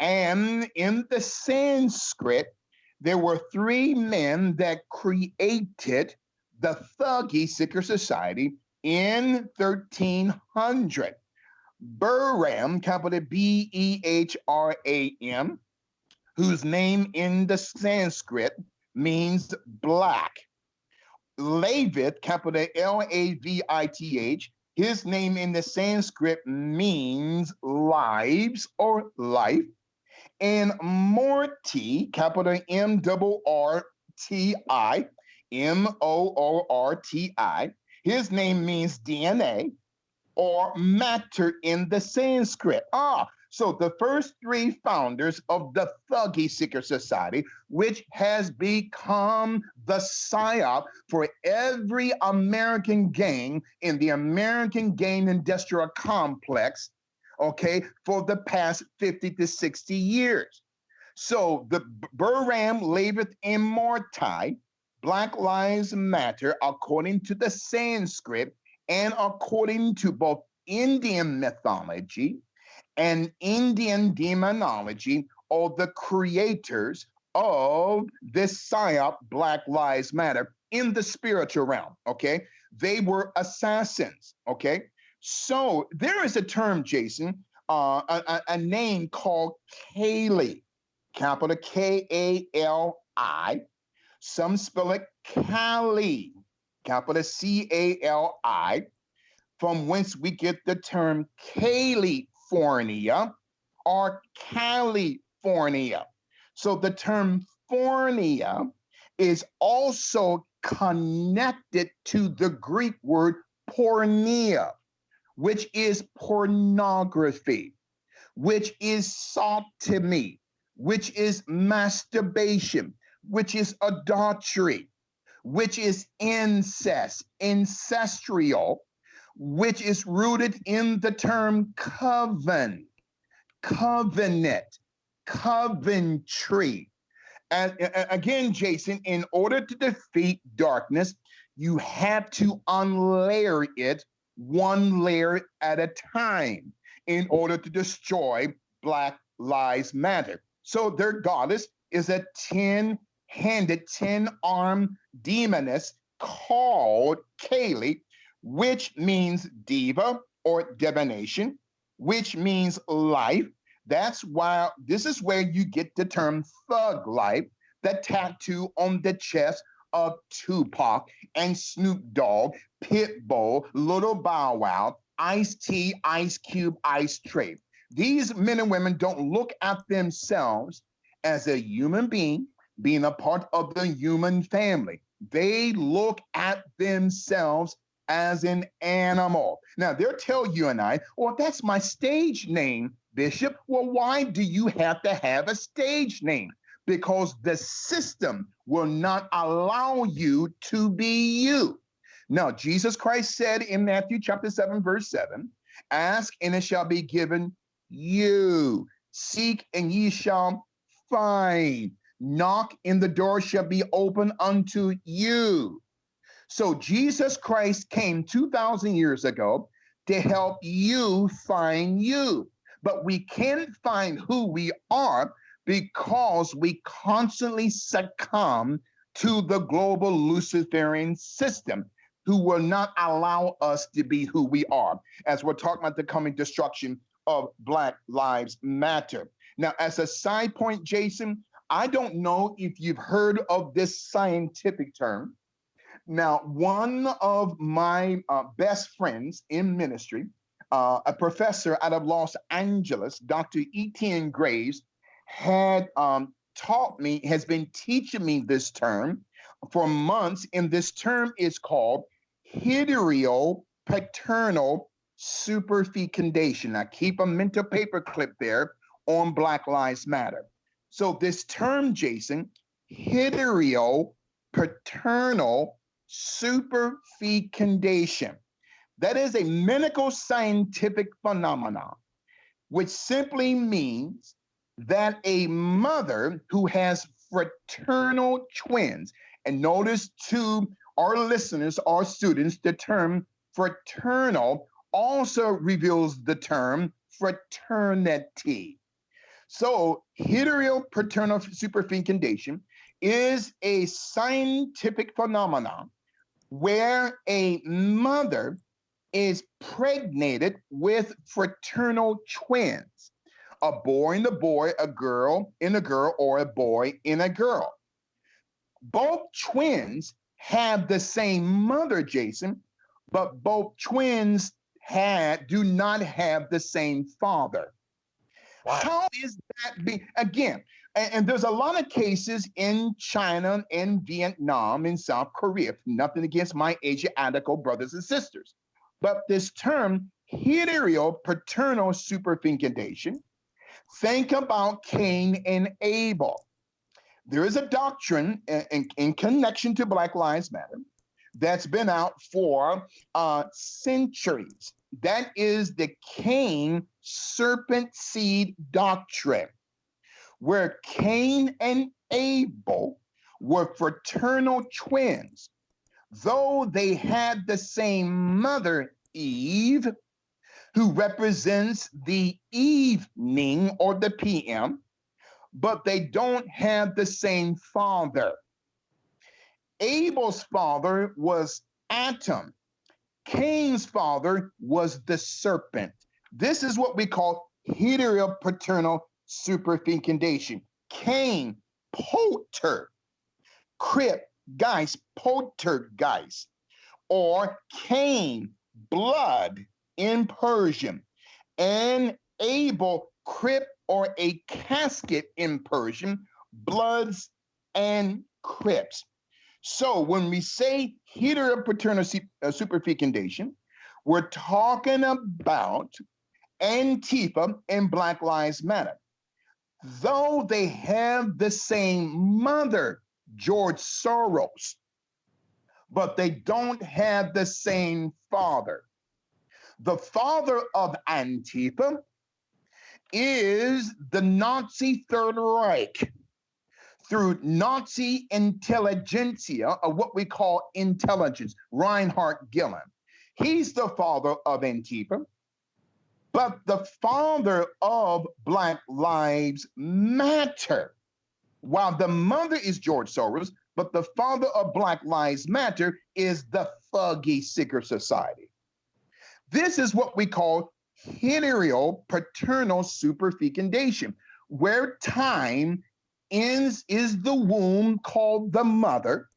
S2: And in the Sanskrit, there were three men that created the thuggy secret society in 1300. Behram, capital Behram, whose name in the Sanskrit means black. Lavith, capital Lavith, his name in the Sanskrit means lives or life. And Morty, capital MRRTI, MOORTI, his name means DNA or matter in the Sanskrit. So the first three founders of the thuggy secret society, which has become the psyop for every American gang in the American gang industrial complex, okay, for the past 50 to 60 years. So the Behram, Lavith, and Mortai, Black Lives Matter, according to the Sanskrit and according to both Indian mythology and Indian demonology, are the creators of this psyop, Black Lives Matter, in the spiritual realm, okay? They were assassins, okay? So there is a term, Jason, a name called Kali, capital Kali. Some spell it Cali, capital Cali, from whence we get the term California or California. So the term California is also connected to the Greek word porneia, which is pornography, which is sodomy, which is masturbation, which is adultery, which is incest, ancestral, which is rooted in the term covenant, coventry. And again, Jason, in order to defeat darkness, you have to unlayer it one layer at a time in order to destroy Black Lives Matter. So their goddess is a 10-handed, 10-armed demoness called Kali, which means diva or divination, which means life. That's why this is where you get the term thug life, the tattoo on the chest of Tupac and Snoop Dogg, Pitbull, Little Bow Wow, Ice-T, Ice Cube, Ice Tray. These men and women don't look at themselves as a human being a part of the human family. They look at themselves as an animal. Now, they'll tell you and I, well, that's my stage name, Bishop. Well, why do you have to have a stage name? Because the system will not allow you to be you. Now, Jesus Christ said in Matthew chapter 7, verse 7, ask and it shall be given you. Seek and ye shall find. Knock and the door shall be open unto you. So Jesus Christ came 2,000 years ago to help you find you. But we can't find who we are because we constantly succumb to the global Luciferian system, who will not allow us to be who we are, as we're talking about the coming destruction of Black Lives Matter. Now, as a side point, Jason, I don't know if you've heard of this scientific term. Now, one of my best friends in ministry, a professor out of Los Angeles, Dr. Etienne Graves, has been teaching me this term for months, and this term is called heteropaternal superfecundation. Now, keep a mental paperclip there on Black Lives Matter. So this term, Jason, heteropaternal superfecundation, that is a medical scientific phenomenon, which simply means that a mother who has fraternal twins, and notice to our listeners, our students, the term fraternal also reveals the term fraternity. So heteropaternal superfecundation is a scientific phenomenon where a mother is pregnated with fraternal twins, a boy in a boy, a girl in a girl, or a boy in a girl. Both twins have the same mother, Jason, but both twins do not have the same father. Wow. How is that being, again, and there's a lot of cases in China, in Vietnam, in South Korea, nothing against my Asiatical brothers and sisters, but this term, heteropaternal superfecundation, think about Cain and Abel. There is a doctrine in connection to Black Lives Matter that's been out for centuries. That is the Cain serpent seed doctrine, where Cain and Abel were fraternal twins. Though they had the same mother, Eve, who represents the evening or the PM, but they don't have the same father. Abel's father was Adam. Cain's father was the serpent. This is what we call heteropaternal superfecundation. Cain, polter, crip, geist, poltergeist, or Cain, blood in Persian, and Abel, crip or a casket in Persian, bloods and Crips. So when we say heteropaternal superfecundation, we're talking about Antifa and Black Lives Matter. Though they have the same mother, George Soros, but they don't have the same father. The father of Antifa is the Nazi Third Reich through Nazi intelligentsia, or what we call intelligence, Reinhard Gillen. He's the father of Antifa, but the father of Black Lives Matter. While the mother is George Soros, but the father of Black Lives Matter is the Thuggy Secret Society. This is what we call heteropaternal superfecundation, where time is the womb called the mother.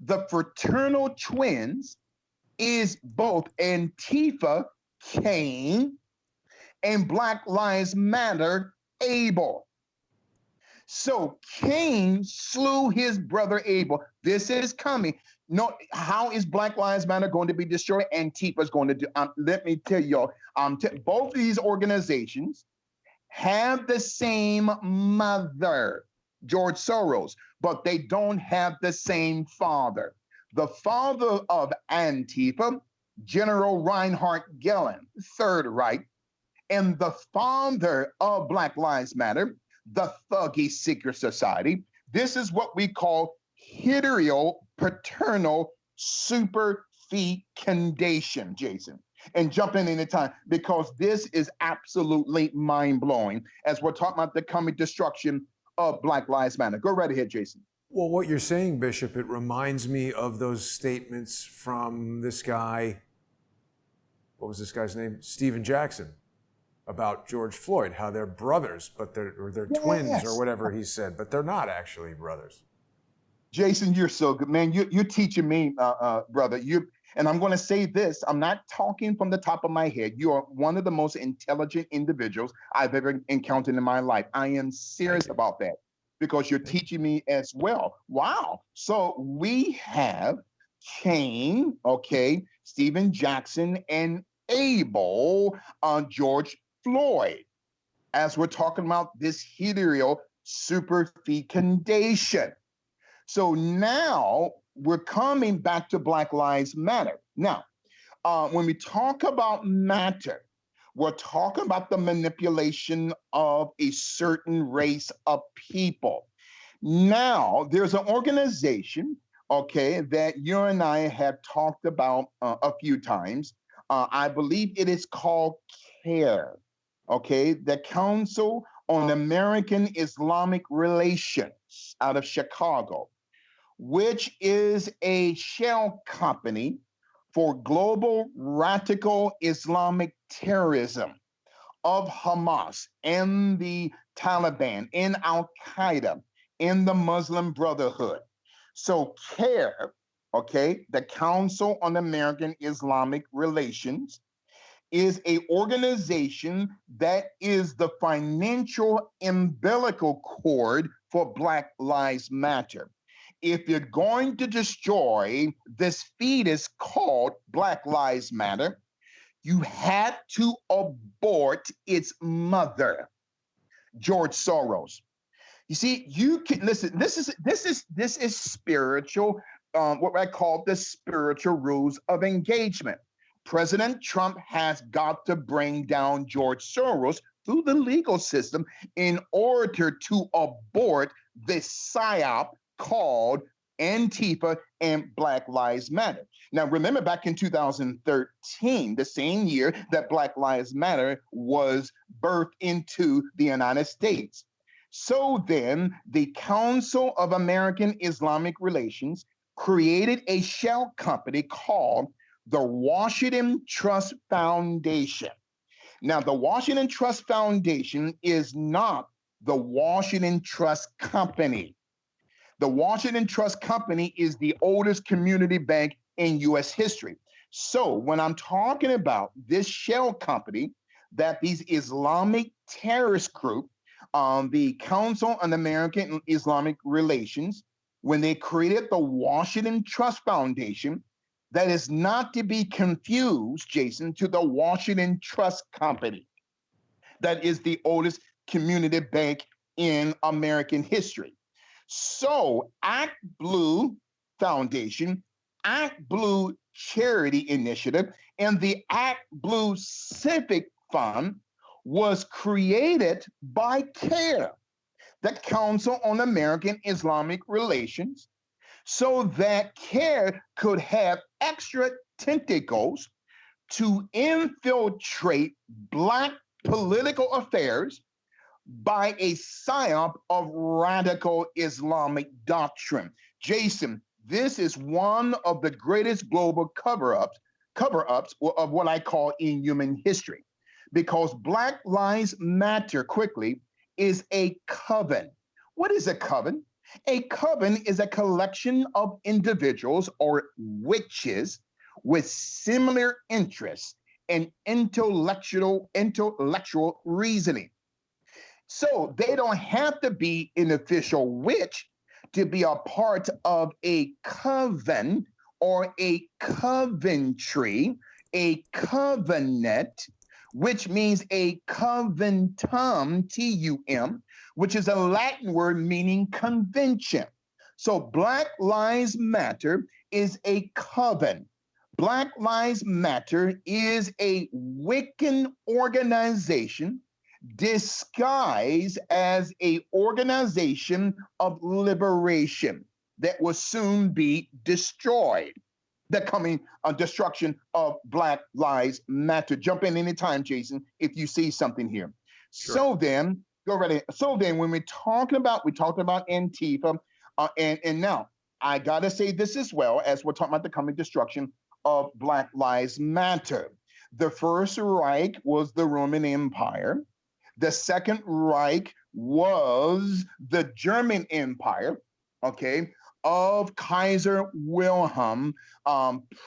S2: The fraternal twins is both Antifa, Cain, and Black Lives Matter, Abel. So Cain slew his brother Abel. This is coming. No, how is Black Lives Matter going to be destroyed? Antifa is going to do. Let me tell y'all, both of these organizations have the same mother, George Soros, but they don't have the same father. The father of Antifa, General Reinhard Gillen, Third Reich, and the father of Black Lives Matter, the Thuggy Secret Society. This is what we call heteropaternal superfecundation, Jason. And jump in anytime, because this is absolutely mind-blowing as we're talking about the coming destruction of Black Lives Matter. Go right ahead, Jason.
S1: Well, what you're saying, Bishop, it reminds me of those statements from this guy, what was this guy's name? Stephen Jackson, about George Floyd, how they're brothers, but they're twins or whatever he said, but they're not actually brothers.
S2: Jason, you're so good, man. You're teaching me, brother. And I'm going to say this. I'm not talking from the top of my head. You are one of the most intelligent individuals I've ever encountered in my life. I am serious about that because you're teaching me as well. Wow. So we have Cain, okay, Stephen Jackson, and Abel, George Floyd, as we're talking about this hetero superfecundation. So now we're coming back to Black Lives Matter. Now, when we talk about matter, we're talking about the manipulation of a certain race of people. Now, there's an organization, okay, that you and I have talked about a few times. I believe it is called CARE, okay, the Council on American Islamic Relations out of Chicago, which is a shell company for global radical Islamic terrorism of Hamas and the Taliban, and Al-Qaeda, and the Muslim Brotherhood. So CARE, okay, the Council on American Islamic Relations, is an organization that is the financial umbilical cord for Black Lives Matter. If you're going to destroy this fetus called Black Lives Matter, you had to abort its mother, George Soros. You see, you can listen. This is spiritual. What I call the spiritual rules of engagement. President Trump has got to bring down George Soros through the legal system in order to abort this psyop called Antifa and Black Lives Matter. Now, remember back in 2013, the same year that Black Lives Matter was birthed into the United States. So then, the Council of American Islamic Relations created a shell company called the Washington Trust Foundation. Now, the Washington Trust Foundation is not the Washington Trust Company. The Washington Trust Company is the oldest community bank in U.S. history. So when I'm talking about this shell company that these Islamic terrorist group the Council on American and Islamic Relations, when they created the Washington Trust Foundation, that is not to be confused, Jason, to the Washington Trust Company. That is the oldest community bank in American history. So, Act Blue Foundation, Act Blue Charity Initiative, and the Act Blue Civic Fund was created by CARE, the Council on American Islamic Relations, so that CARE could have extra tentacles to infiltrate Black political affairs by a psyop of radical Islamic doctrine. Jason, this is one of the greatest global cover-ups of what I call inhuman history, because Black Lives Matter, quickly, is a coven. What is a coven? A coven is a collection of individuals or witches with similar interests and intellectual reasoning. So they don't have to be an official witch to be a part of a coven or a coventry, a covenant, which means a coventum, T-U-M, which is a Latin word meaning convention. So Black Lives Matter is a coven. Black Lives Matter is a Wiccan organization disguised as an organization of liberation that will soon be destroyed. The coming destruction of Black Lives Matter. Jump in anytime, Jason, if you see something here. Sure. So then, go right ahead. So then, when we talked about Antifa, and now I gotta say this as well, as we're talking about the coming destruction of Black Lives Matter. The First Reich was the Roman Empire. The Second Reich was the German Empire, okay, of Kaiser Wilhelm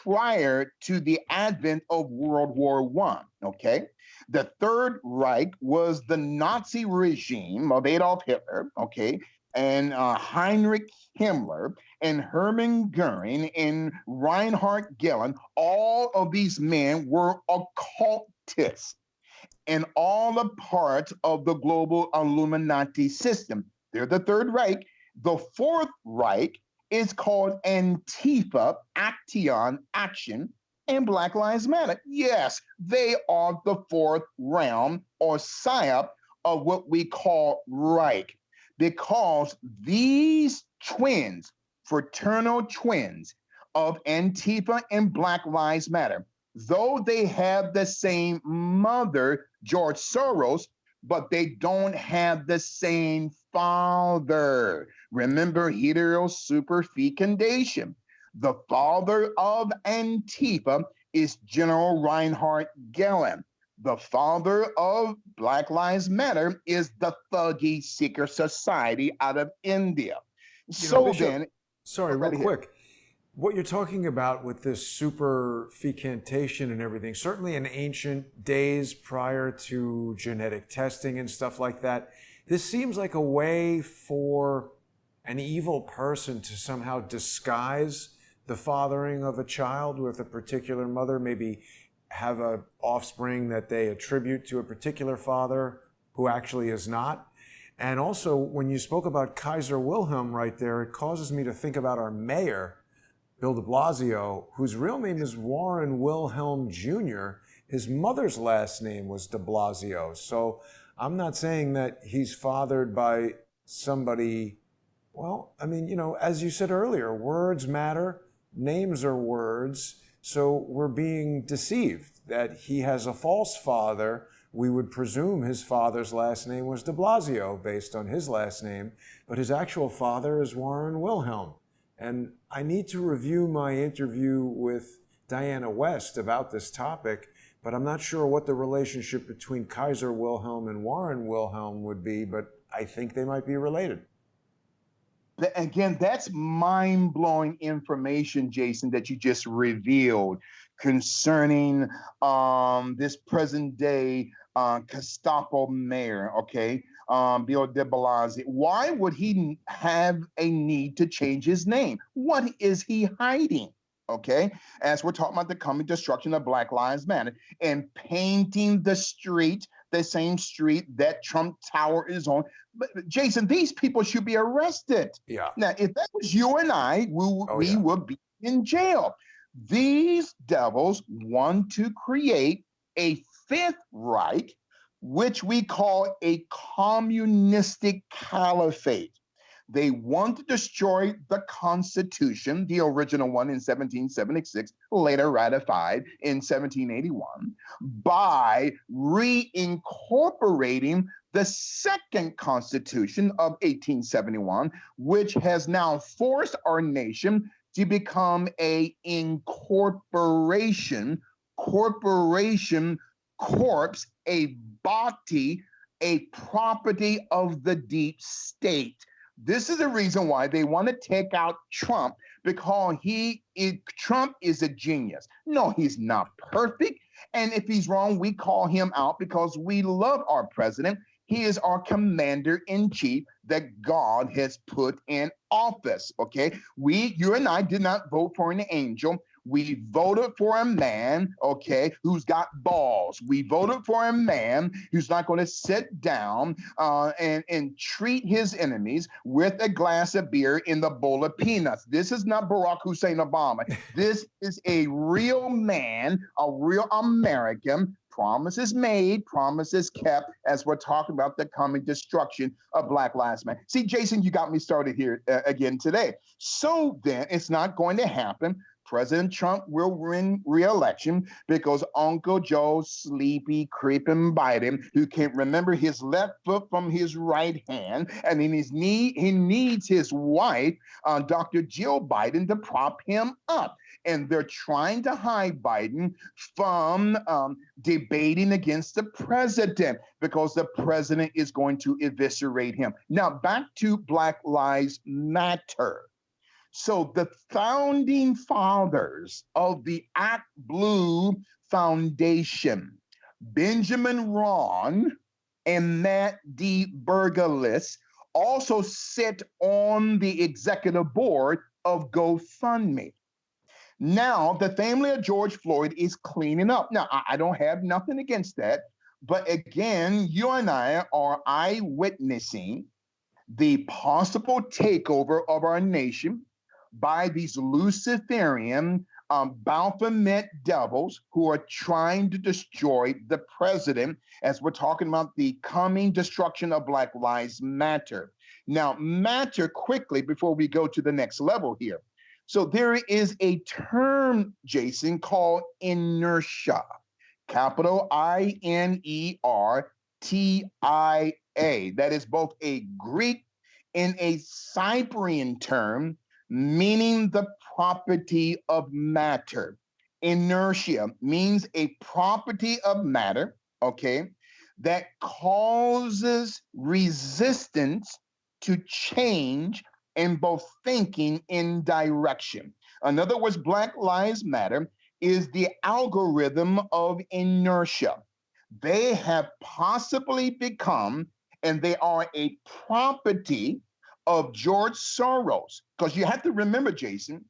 S2: prior to the advent of World War I, okay? The Third Reich was the Nazi regime of Adolf Hitler, okay, and Heinrich Himmler and Hermann Goering and Reinhard Gehlen. All of these men were occultists and all a part of the global Illuminati system. They're the Third Reich. The Fourth Reich is called Antifa, Action, Action, and Black Lives Matter. Yes, they are the fourth realm or psyop of what we call Reich, because these twins, fraternal twins of Antifa and Black Lives Matter, though they have the same mother, George Soros, but they don't have the same father. Remember heterosuperfecundation. The father of Antifa is General Reinhard Gehlen. The father of Black Lives Matter is the Thuggy Seeker Society out of India.
S1: Bishop, sorry, real quick. What you're talking about with this superfecantation and everything, certainly in ancient days prior to genetic testing and stuff like that, this seems like a way for an evil person to somehow disguise the fathering of a child with a particular mother, maybe have an offspring that they attribute to a particular father who actually is not. And also, when you spoke about Kaiser Wilhelm right there, it causes me to think about our mayor, Bill de Blasio, whose real name is Warren Wilhelm Jr. His mother's last name was de Blasio. So I'm not saying that he's fathered by somebody, well, I mean, as you said earlier, words matter, names are words, so we're being deceived that he has a false father. We would presume his father's last name was de Blasio based on his last name, but his actual father is Warren Wilhelm. And I need to review my interview with Diana West about this topic, but I'm not sure what the relationship between Kaiser Wilhelm and Warren Wilhelm would be, but I think they might be related.
S2: Again, that's mind-blowing information, Jason, that you just revealed concerning this present-day Gestapo mayor, okay? Bill de Blasio. Why would he have a need to change his name? What is he hiding? Okay, as we're talking about the coming destruction of Black Lives Matter and painting the street, the same street that Trump Tower is on. But Jason, these people should be arrested.
S1: Yeah.
S2: Now, if that was you and I, we would be in jail. These devils want to create a fifth Reich, which we call a communistic caliphate. They want to destroy the Constitution, the original one in 1776, later ratified in 1781, by reincorporating the second Constitution of 1871, which has now forced our nation to become a incorporation, corporation, corpse, a body, a property of the deep state. This is the reason why they want to take out Trump, because Trump is a genius. No, he's not perfect. And if he's wrong, we call him out because we love our president. He is our commander in chief that God has put in office. Okay. You and I did not vote for an angel. We voted for a man, okay, who's got balls. We voted for a man who's not going to sit down and treat his enemies with a glass of beer in the bowl of peanuts. This is not Barack Hussein Obama. This is a real man, a real American. Promises made, promises kept, as we're talking about the coming destruction of Black Lives Matter. See, Jason, you got me started here again today. So then it's not going to happen. President Trump will win re-election because Uncle Joe, sleepy, creeping Biden, who can't remember his left foot from his right hand, and in his knee, he needs his wife, Dr. Jill Biden, to prop him up. And they're trying to hide Biden from debating against the president because the president is going to eviscerate him. Now, back to Black Lives Matter. So the founding fathers of the Act Blue Foundation, Benjamin Ron and Matt D. Bergelis, also sit on the executive board of GoFundMe. Now, the family of George Floyd is cleaning up. Now, I don't have nothing against that. But again, you and I are eyewitnessing the possible takeover of our nation by these Luciferian Baphomet devils who are trying to destroy the president, as we're talking about the coming destruction of Black Lives Matter. Now, matter quickly before we go to the next level here. So there is a term, Jason, called inertia, capital I-N-E-R-T-I-A. That is both a Greek and a Cyprian term, meaning the property of matter. Inertia means a property of matter, okay, that causes resistance to change in both thinking and direction. In other words, Black Lives Matter is the algorithm of inertia. They have possibly become, and they are a property of George Soros. Because you have to remember, Jason,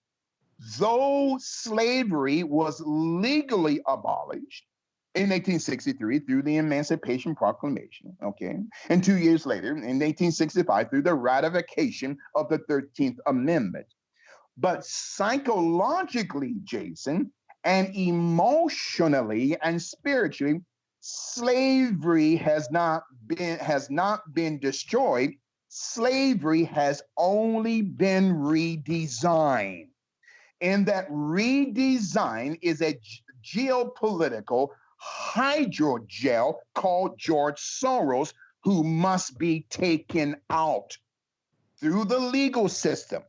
S2: though slavery was legally abolished in 1863 through the Emancipation Proclamation, okay, and 2 years later, in 1865, through the ratification of the 13th Amendment. But psychologically, Jason, and emotionally and spiritually, slavery has not been destroyed. Slavery has only been redesigned. And that redesign is a geopolitical hydrogel called George Soros, who must be taken out through the legal system.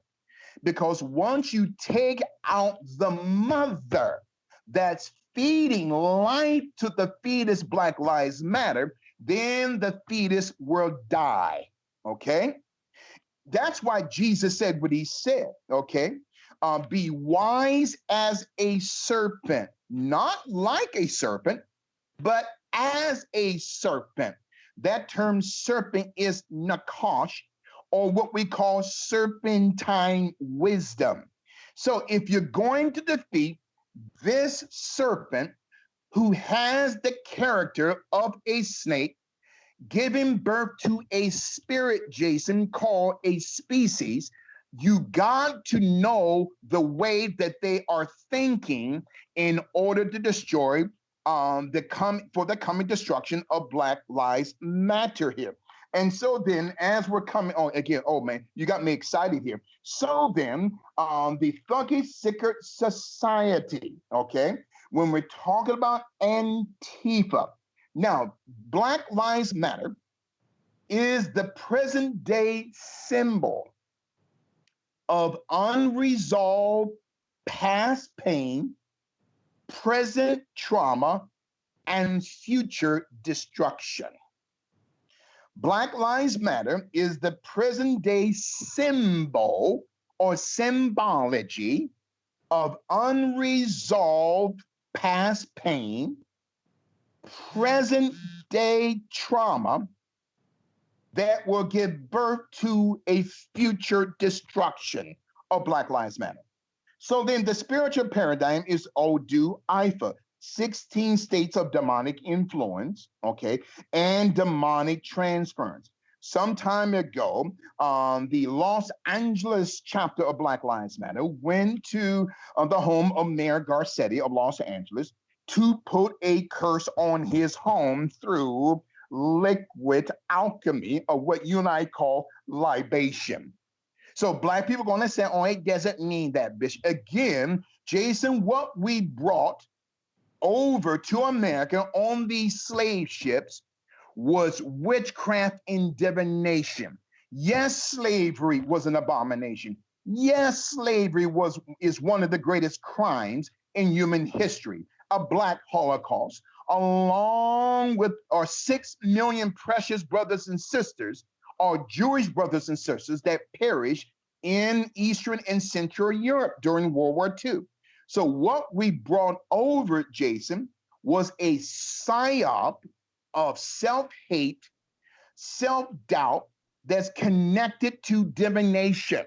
S2: Because once you take out the mother that's feeding life to the fetus, Black Lives Matter, then the fetus will die, okay? That's why Jesus said what he said, okay? Be wise as a serpent, not like a serpent, but as a serpent. that term serpent is nakash, or what we call serpentine wisdom. So if you're going to defeat this serpent who has the character of a snake, giving birth to a spirit, Jason, called a species, you got to know the way that they are thinking in order to destroy for the coming destruction of Black Lives Matter here. And so then, as we're coming on again, oh man, you got me excited here. So then, the Thuggy Secret Society, okay, when we're talking about Antifa, now, Black Lives Matter is the present day symbol of unresolved past pain, present trauma, and future destruction. Black Lives Matter is the present day symbol or symbology of unresolved past pain, present day trauma that will give birth to a future destruction of Black Lives Matter. So then the spiritual paradigm is Odu Ifa, 16 states of demonic influence, okay, and demonic transference. Some time ago, the Los Angeles chapter of Black Lives Matter went to the home of Mayor Garcetti of Los Angeles to put a curse on his home through liquid alchemy, or what you and I call libation. So Black people are going to say, oh, it doesn't mean that, Bishop. Again, Jason, what we brought over to America on these slave ships was witchcraft and divination. Yes, slavery was an abomination. Yes, slavery is one of the greatest crimes in human history. A Black Holocaust, along with our 6 million precious brothers and sisters, our Jewish brothers and sisters that perished in Eastern and Central Europe during World War II. So what we brought over, Jason, was a psyop of self-hate, self-doubt that's connected to divination.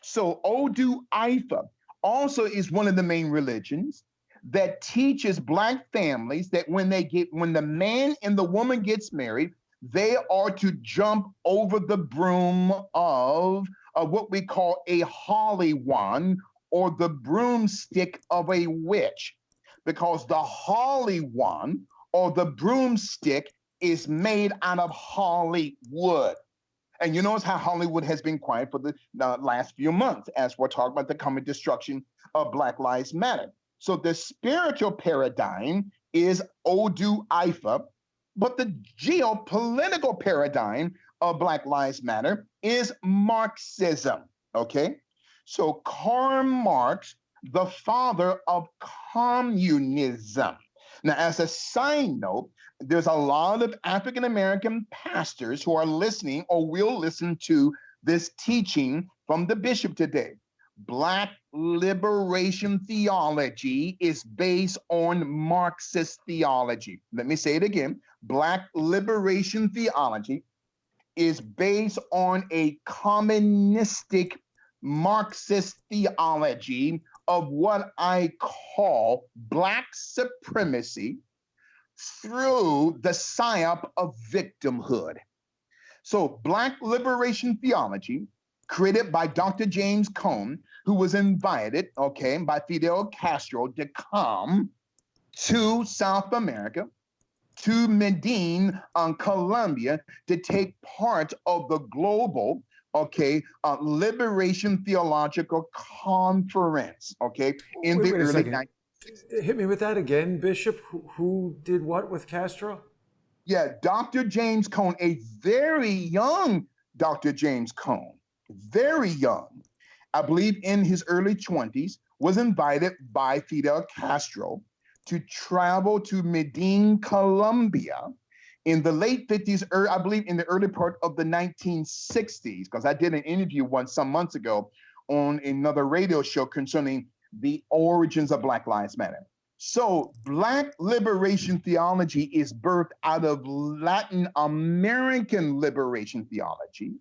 S2: So Odu Ifa also is one of the main religions that teaches Black families that when the man and the woman gets married, they are to jump over the broom of what we call a holy wand, or the broomstick of a witch, because the holy wand or the broomstick is made out of Hollywood. And you notice how Hollywood has been quiet for the last few months as we're talking about the coming destruction of Black Lives Matter. So the spiritual paradigm is Odu Ifa, but the geopolitical paradigm of Black Lives Matter is Marxism, okay? So Karl Marx, the father of communism. Now, as a side note, there's a lot of African-American pastors who are listening or will listen to this teaching from the bishop today. Black liberation theology is based on Marxist theology. Let me say it again. Black liberation theology is based on a communistic Marxist theology of what I call Black supremacy through the psyop of victimhood. So Black liberation theology, created by Dr. James Cone, who was invited, okay, by Fidel Castro to come to South America, to Medellin, Colombia, to take part of the global, liberation theological conference, in the early 1960s.
S1: Hit me with that again, Bishop. Who did what with Castro?
S2: Yeah, Dr. James Cone, a very young Dr. James Cone, very young, I believe in his early 20s, was invited by Fidel Castro to travel to Medellin, Colombia in the late 50s, I believe in the early part of the 1960s, because I did an interview some months ago on another radio show concerning the origins of Black Lives Matter. So Black liberation theology is birthed out of Latin American liberation theology,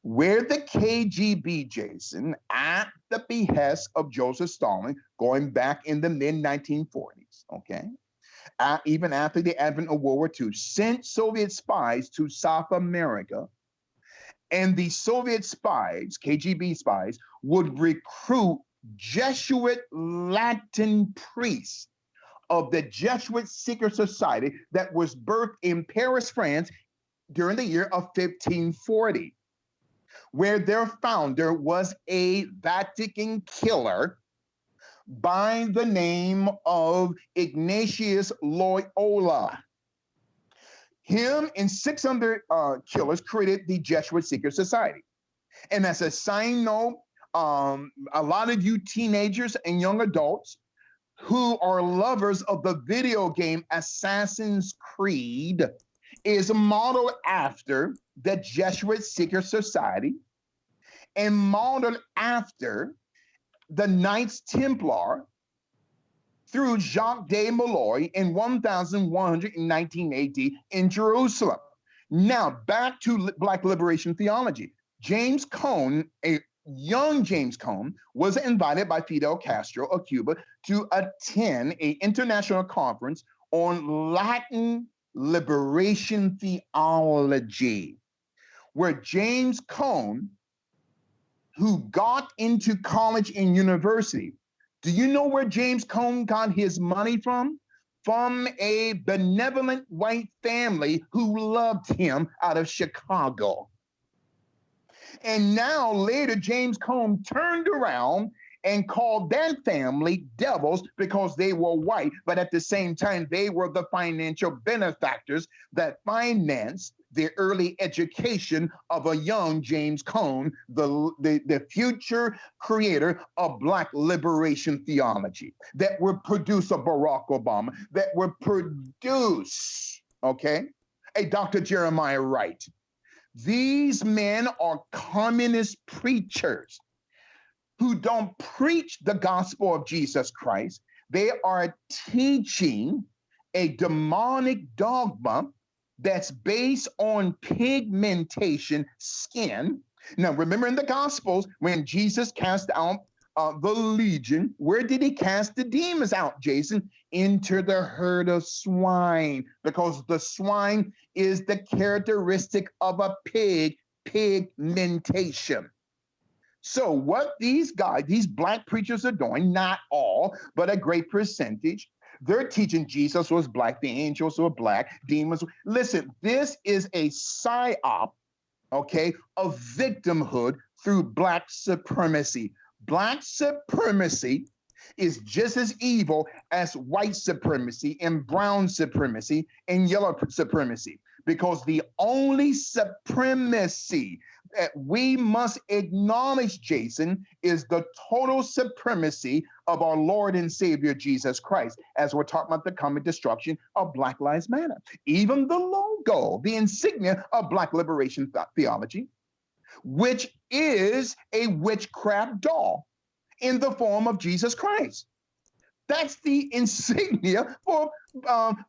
S2: where the KGB, Jason, at the behest of Joseph Stalin, going back in the mid-1940s, okay, even after the advent of World War II, sent Soviet spies to South America. And the Soviet spies, KGB spies, would recruit Jesuit Latin priests of the Jesuit Secret Society that was birthed in Paris, France during the year of 1540, where their founder was a Vatican killer by the name of Ignatius Loyola. Him and 600 killers created the Jesuit Secret Society. And as a side note, a lot of you teenagers and young adults who are lovers of the video game Assassin's Creed is modeled after the Jesuit Secret Society and modeled after the Knights Templar through Jacques de Molay in 1119 AD in Jerusalem. Now, back to Black liberation theology. James Cone, a young James Cone, was invited by Fidel Castro of Cuba to attend an international conference on Latin liberation theology, where James Cone, who got into college and university, do you know where James Cone got his money from? From a benevolent white family who loved him out of Chicago. And now later, James Cone turned around and called that family devils because they were white, but at the same time, they were the financial benefactors that financed the early education of a young James Cone, the future creator of Black liberation theology, that would produce a Barack Obama, that would produce, okay, a Dr. Jeremiah Wright. These men are communist preachers who don't preach the gospel of Jesus Christ. They are teaching a demonic dogma that's based on pigmentation, skin. Now, remember in the Gospels, when Jesus cast out the legion, where did he cast the demons out, Jason? Into the herd of swine, because the swine is the characteristic of a pig, pigmentation. So what these guys, these Black preachers are doing, not all, but a great percentage, they're teaching Jesus was Black, the angels were Black, demons. Listen, this is a psyop, okay, of victimhood through Black supremacy. Black supremacy is just as evil as white supremacy and brown supremacy and yellow supremacy, because the only supremacy that we must acknowledge, Jason, is the total supremacy of our Lord and Savior Jesus Christ, as we're talking about the coming destruction of Black Lives Matter. Even the logo, the insignia of Black liberation theology, which is a witchcraft doll in the form of Jesus Christ. That's the insignia for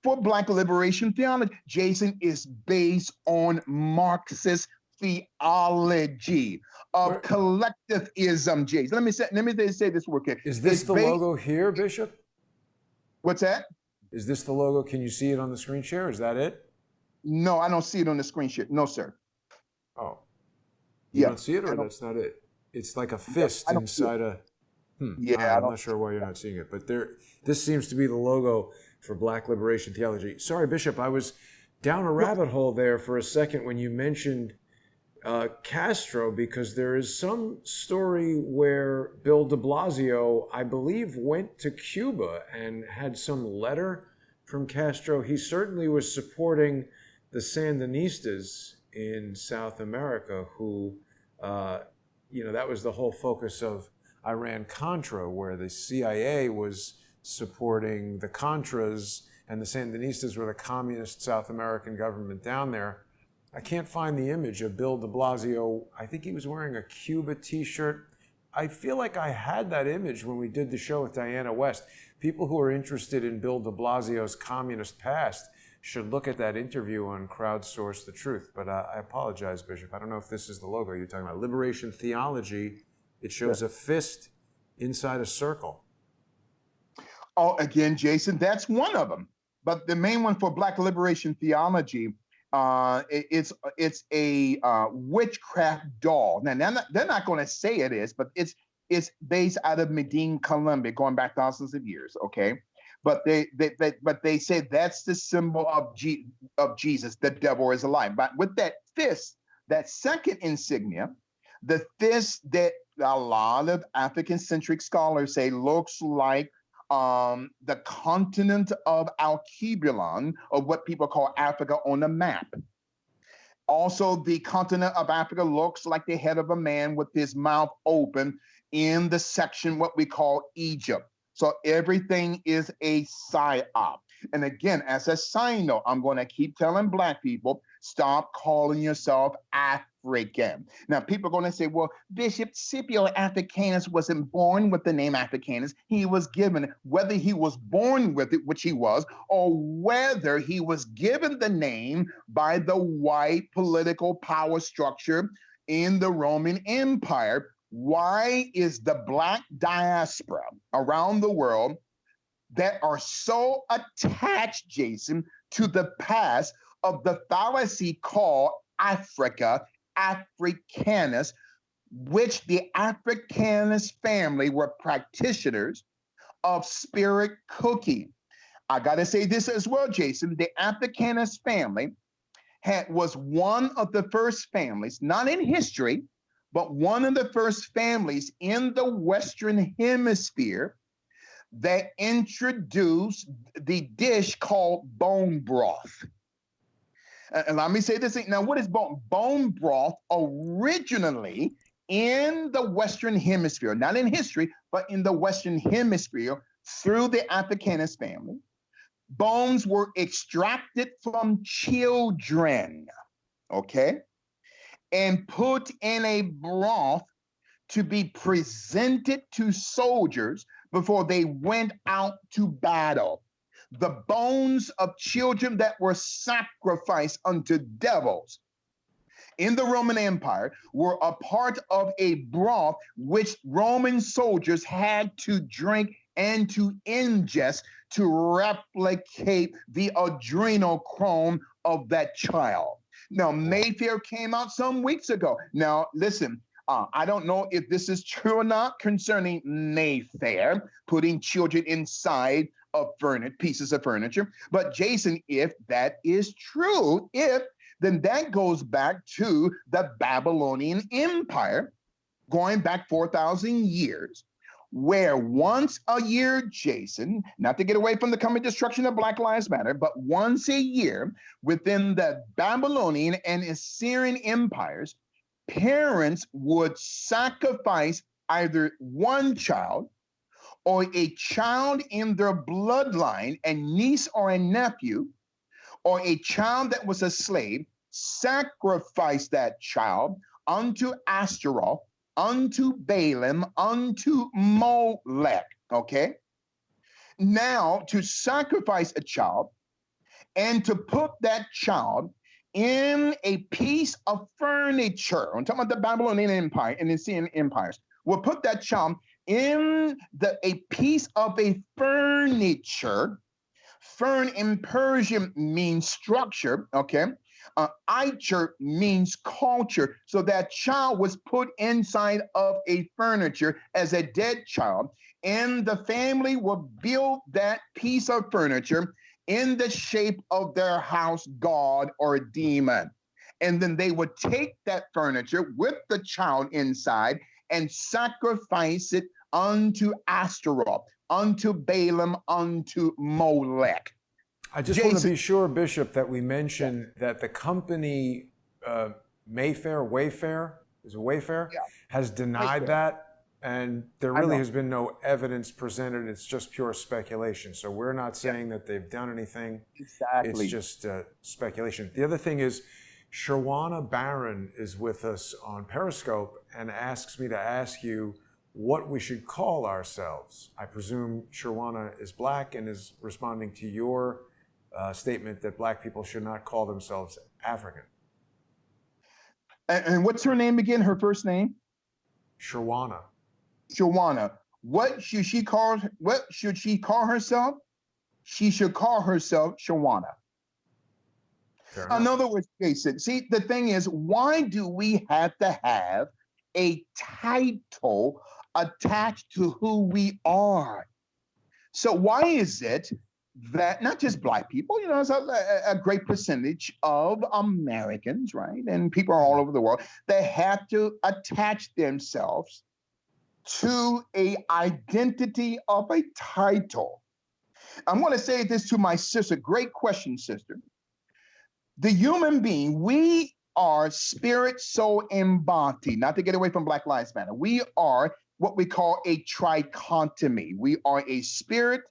S2: Black liberation theology. Jason, is based on Marxist theology of collectivism, Jason. Let me say this word here.
S1: Is this the logo here, Bishop?
S2: What's that?
S1: Is this the logo? Can you see it on the screen share? Is that it?
S2: No, I don't see it on the screen share. No, sir.
S1: Oh. You don't see it, or that's not it? It's like a fist inside a...
S2: Yeah,
S1: I'm not sure why you're not seeing it, but this seems to be the logo for Black liberation theology. Sorry, Bishop, I was down a rabbit hole there for a second when you mentioned Castro, because there is some story where Bill de Blasio, I believe, went to Cuba and had some letter from Castro. He certainly was supporting the Sandinistas in South America, who, that was the whole focus of Iran-Contra, where the CIA was supporting the Contras and the Sandinistas were the communist South American government down there. I can't find the image of Bill de Blasio. I think he was wearing a Cuba t-shirt. I feel like I had that image when we did the show with Diana West. people who are interested in Bill de Blasio's communist past should look at that interview on Crowdsource the Truth. But I apologize, Bishop. I don't know if this is the logo you're talking about. Liberation Theology. It shows a fist inside a circle.
S2: Oh, again, Jason, that's one of them. But the main one for Black Liberation Theology, it's a witchcraft doll. Now, they're not going to say it is, but it's based out of Medellin, Colombia, going back thousands of years. Okay, but they say that's the symbol of Jesus. The devil is alive. But with that fist, that second insignia, the fist that a lot of African-centric scholars say looks like the continent of Alkebulan, of what people call Africa on a map. Also, the continent of Africa looks like the head of a man with his mouth open in the section what we call Egypt. So everything is a psyop. And again, as a side note, I'm going to keep telling Black people, stop calling yourself African. Now, people are going to say, well, Bishop Scipio Africanus wasn't born with the name Africanus. He was given, whether he was born with it, which he was, or whether he was given the name by the white political power structure in the Roman Empire. Why is the Black diaspora around the world that are so attached, Jason, to the past of the fallacy called Africa, Africanus, which the Africanus family were practitioners of spirit cooking? I got to say this as well, Jason. The Africanus family was one of the first families, not in history, but one of the first families in the Western Hemisphere that introduced the dish called bone broth. And let me say this. Now, what is bone? Bone broth originally in the Western Hemisphere, not in history, but in the Western Hemisphere through the Africanus family. Bones were extracted from children, okay, and put in a broth to be presented to soldiers before they went out to battle. The bones of children that were sacrificed unto devils in the Roman Empire were a part of a broth which Roman soldiers had to drink and to ingest to replicate the adrenochrome of that child. Now, Mayfair came out some weeks ago. Now, listen, I don't know if this is true or not concerning Mayfair putting children inside of pieces of furniture. But Jason, if that is true, then that goes back to the Babylonian Empire, going back 4,000 years, where once a year, Jason, not to get away from the coming destruction of Black Lives Matter, but once a year within the Babylonian and Assyrian empires, parents would sacrifice either one child or a child in their bloodline, a niece or a nephew, or a child that was a slave, sacrifice that child unto Astaroth, unto Balaam, unto Molech, okay? Now, to sacrifice a child and to put that child in a piece of furniture, I'm talking about the Babylonian Empire and the Assyrian empires, we'll put that child in a piece of a furniture. Fern in Persian means structure, okay? Eicher means culture. So that child was put inside of a furniture as a dead child, and the family would build that piece of furniture in the shape of their house god or demon. And then they would take that furniture with the child inside and sacrifice it unto Astaroth, unto Balaam, unto Molech.
S1: I just want to be sure, Bishop, that we mention that the company Wayfair, has denied that, and there really has been no evidence presented. It's just pure speculation. So we're not saying that they've done anything.
S2: Exactly.
S1: It's just speculation. The other thing is, Sherwana Barron is with us on Periscope and asks me to ask you, what we should call ourselves. I presume Shawana is black and is responding to your statement that black people should not call themselves African.
S2: And what's her name again? Her first name?
S1: Shawana.
S2: Shawana. What should she call herself? She should call herself Shawana. In other words, Jason, see, the thing is, why do we have to have a title attached to who we are? So why is it that not just black people, you know, it's a great percentage of Americans, right? And people are all over the world, they have to attach themselves to a identity of a title. I'm going to say this to my sister. Great question, sister. The human being, we are spirit, soul, and body. Not to get away from Black Lives Matter. We are what we call a trichotomy. We are a spirit,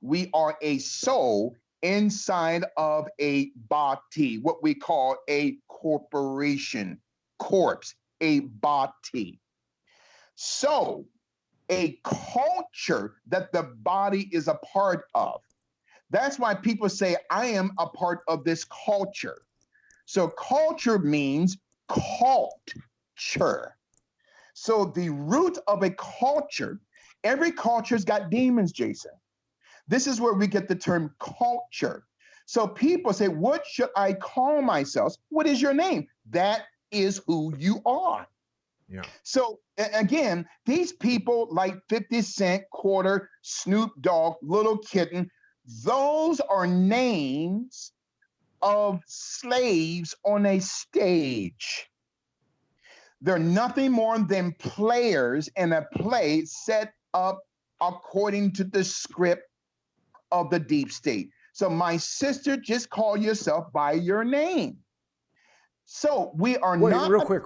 S2: we are a soul inside of a body, what we call a corporation, corpse, a body. So a culture that the body is a part of. That's why people say, I am a part of this culture. So culture means culture. So the root of a culture, every culture's got demons, Jason. This is where we get the term culture. So people say, what should I call myself? What is your name? That is who you are.
S1: Yeah.
S2: So again, these people like 50 Cent, Quarter, Snoop Dogg, Little Kitten, those are names of slaves on a stage. They're nothing more than players in a play set up according to the script of the deep state. So my sister, just call yourself by your name. So we are not—
S1: Real quick,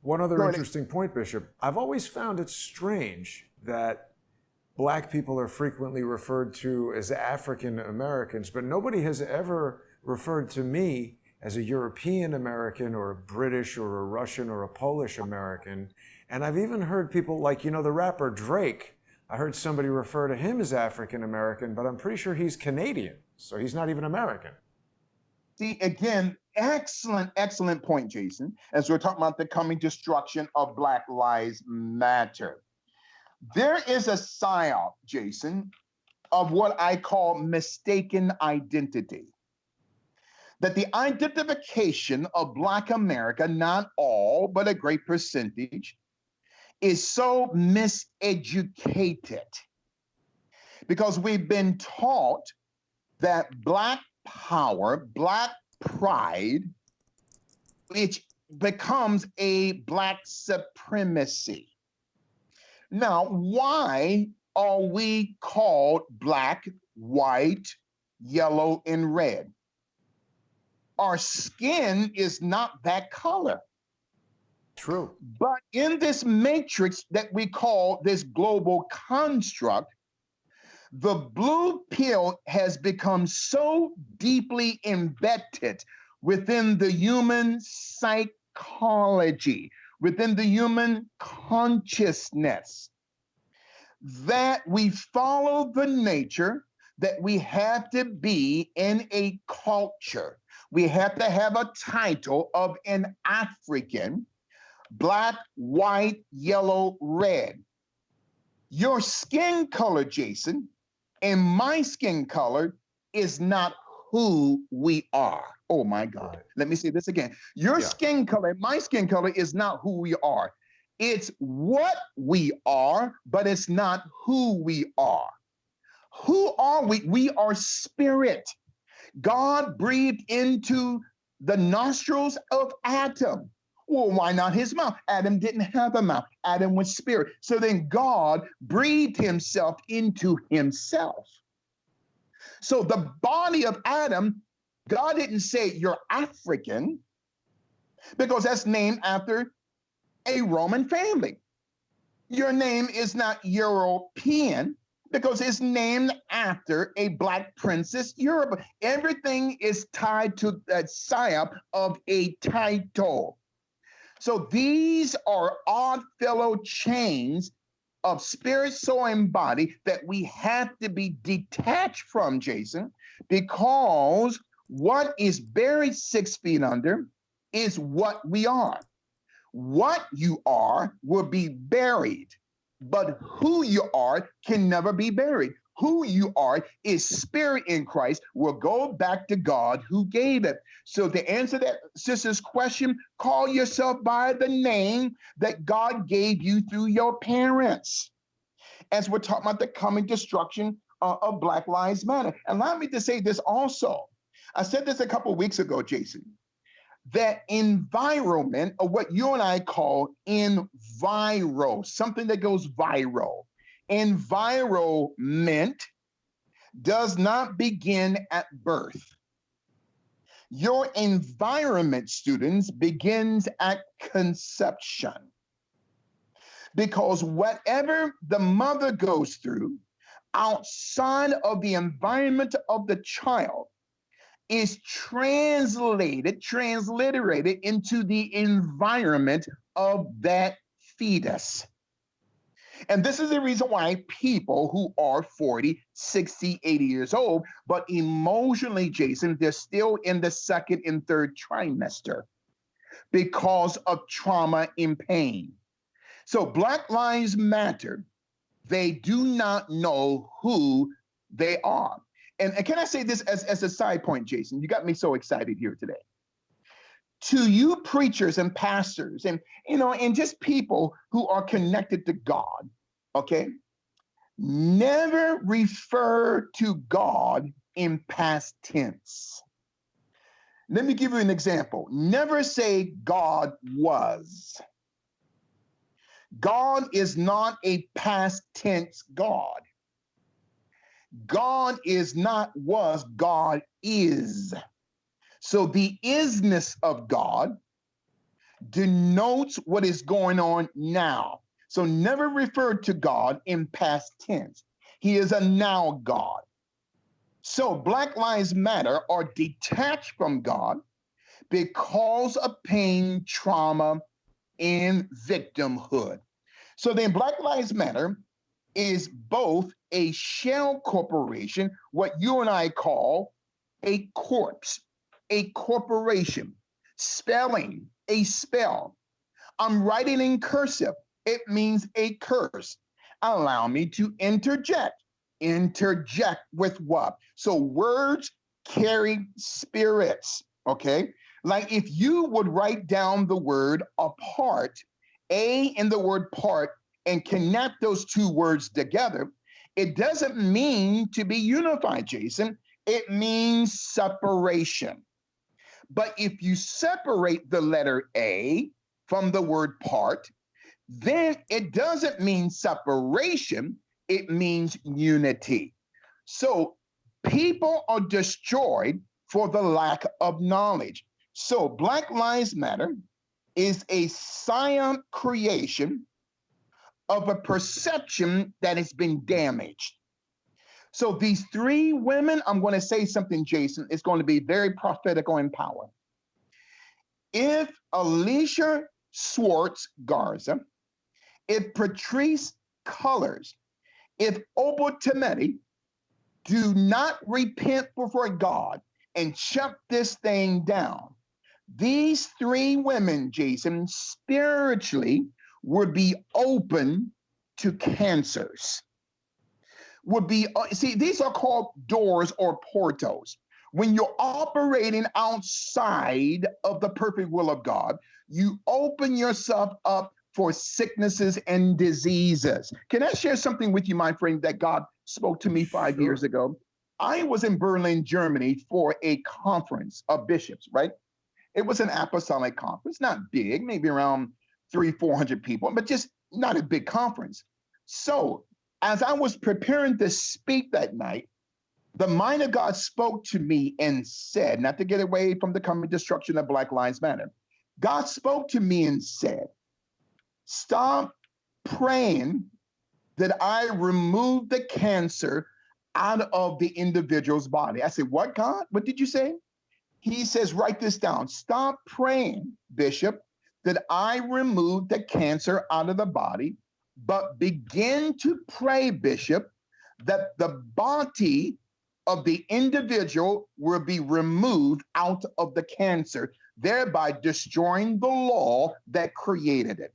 S1: one other interesting point, Bishop. I've always found it strange that black people are frequently referred to as African Americans, but nobody has ever referred to me as a European American or a British or a Russian or a Polish American. And I've even heard people like, you know, the rapper Drake, I heard somebody refer to him as African American, but I'm pretty sure he's Canadian, so he's not even American.
S2: See, again, excellent point, Jason, as we're talking about the coming destruction of Black Lives Matter. There is a psyop, Jason, of what I call mistaken identity. That the identification of Black America, not all, but a great percentage, is so miseducated. Because we've been taught that Black power, Black pride, which becomes a Black supremacy. Now, why are we called black, white, yellow, and red? Our skin is not that color.
S1: True.
S2: But in this matrix that we call this global construct, the blue pill has become so deeply embedded within the human psychology, within the human consciousness, that we follow the nature that we have to be in a culture. We have to have a title of an African, black, white, yellow, red. Your skin color, Jason, and my skin color is not who we are. Oh my God. Right. Let me say this again. Your skin color, my skin color is not who we are. It's what we are, but it's not who we are. Who are we? We are spirit. God breathed into the nostrils of Adam. Well, why not his mouth? Adam didn't have a mouth. Adam was spirit. So then God breathed himself into himself. So the body of Adam, God didn't say you're African, because that's named after a Roman family. Your name is not European, because it's named after a Black princess, Europe. Everything is tied to that psyop of a title. So these are odd fellow chains of spirit, soul, and body that we have to be detached from, Jason, because what is buried 6 feet under is what we are. What you are will be buried, but who you are can never be buried. Who you are is spirit in Christ, will go back to God who gave it. So to answer that sister's question, call yourself by the name that God gave you through your parents. As we're talking about the coming destruction of Black Lives Matter. Allow me to say this also. I said this a couple of weeks ago, Jason, that environment, or what you and I call enviro, something that goes viral. Environment does not begin at birth. Your environment, students, begins at conception. Because whatever the mother goes through outside of the environment of the child is transliterated into the environment of that fetus. And this is the reason why people who are 40, 60, 80 years old, but emotionally, Jason, they're still in the second and third trimester because of trauma and pain. So Black Lives Matter, they do not know who they are. And can I say this as a side point, Jason? You got me so excited here today. To you preachers and pastors and, and just people who are connected to God, okay? Never refer to God in past tense. Let me give you an example. Never say God was. God is not a past tense God. God is not was, God is. So the isness of God denotes what is going on now. So never refer to God in past tense. He is a now God. So Black Lives Matter are detached from God because of pain, trauma, and victimhood. So then Black Lives Matter is both a shell corporation, what you and I call a corpse, a corporation, spelling, a spell. I'm writing in cursive. It means a curse. Allow me to interject. Interject with what? So words carry spirits, okay? Like if you would write down the word apart, A in the word part, and connect those two words together, it doesn't mean to be unified, Jason. It means separation. But if you separate the letter A from the word part, then it doesn't mean separation, it means unity. So people are destroyed for the lack of knowledge. So Black Lives Matter is a science creation of a perception that has been damaged. So these three women, I'm going to say something, Jason, it's going to be very prophetical in power. If Alicia Schwartz Garza, if Patrice Cullors, if Opal Tometi do not repent before God and shut this thing down, these three women, Jason, spiritually would be open to cancers. Would be, see, these are called doors or portals. When you're operating outside of the perfect will of God, you open yourself up for sicknesses and diseases. Can I share something with you, my friend, that God spoke to me 5 years ago? I was in Berlin, Germany for a conference of bishops, right? It was an apostolic conference, not big, maybe around 300-400 people, but just not a big conference. So as I was preparing to speak that night, the mind of God spoke to me and said, not to get away from the coming destruction of Black Lives Matter, God spoke to me and said, stop praying that I remove the cancer out of the individual's body. I said, what, God? What did you say? He says, write this down. Stop praying, Bishop, that I remove the cancer out of the body, but begin to pray, Bishop, that the body of the individual will be removed out of the cancer, thereby destroying the law that created it.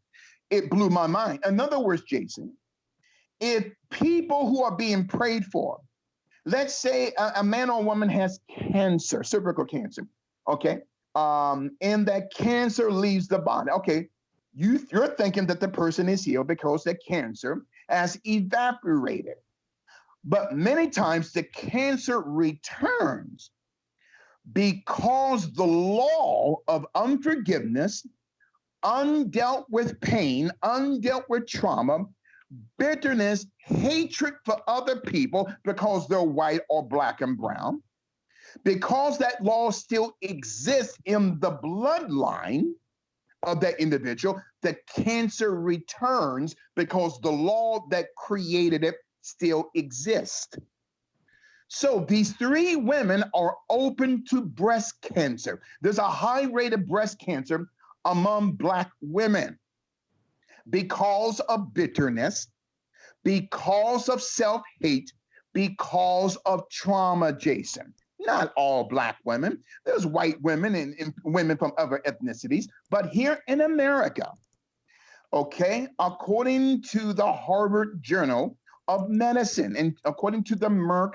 S2: It blew my mind. In other words, Jason, if people who are being prayed for, let's say a man or woman has cancer, cervical cancer, okay, and that cancer leaves the body. Okay, you're thinking that the person is healed because the cancer has evaporated. But many times the cancer returns because the law of unforgiveness, undealt with pain, undealt with trauma, bitterness, hatred for other people because they're white or black and brown, because that law still exists in the bloodline of that individual, the cancer returns because the law that created it still exists. So these three women are open to breast cancer. There's a high rate of breast cancer among Black women because of bitterness, because of self-hate, because of trauma, Jason. Not all Black women. There's white women and women from other ethnicities. But here in America, okay, according to the Harvard Journal of Medicine and according to the Merck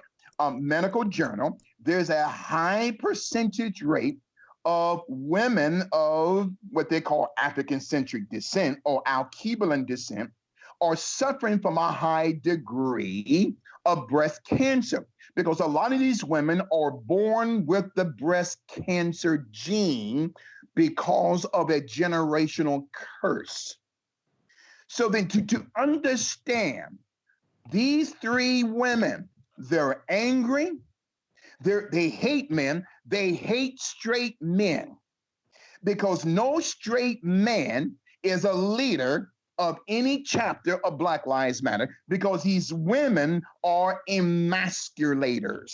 S2: Medical Journal, there's a high percentage rate of women of what they call African-centric descent or Alkebulan descent are suffering from a high degree of breast cancer because a lot of these women are born with the breast cancer gene because of a generational curse. So then to understand these three women, they're angry, they hate men, they hate straight men because no straight man is a leader of any chapter of Black Lives Matter because these women are emasculators.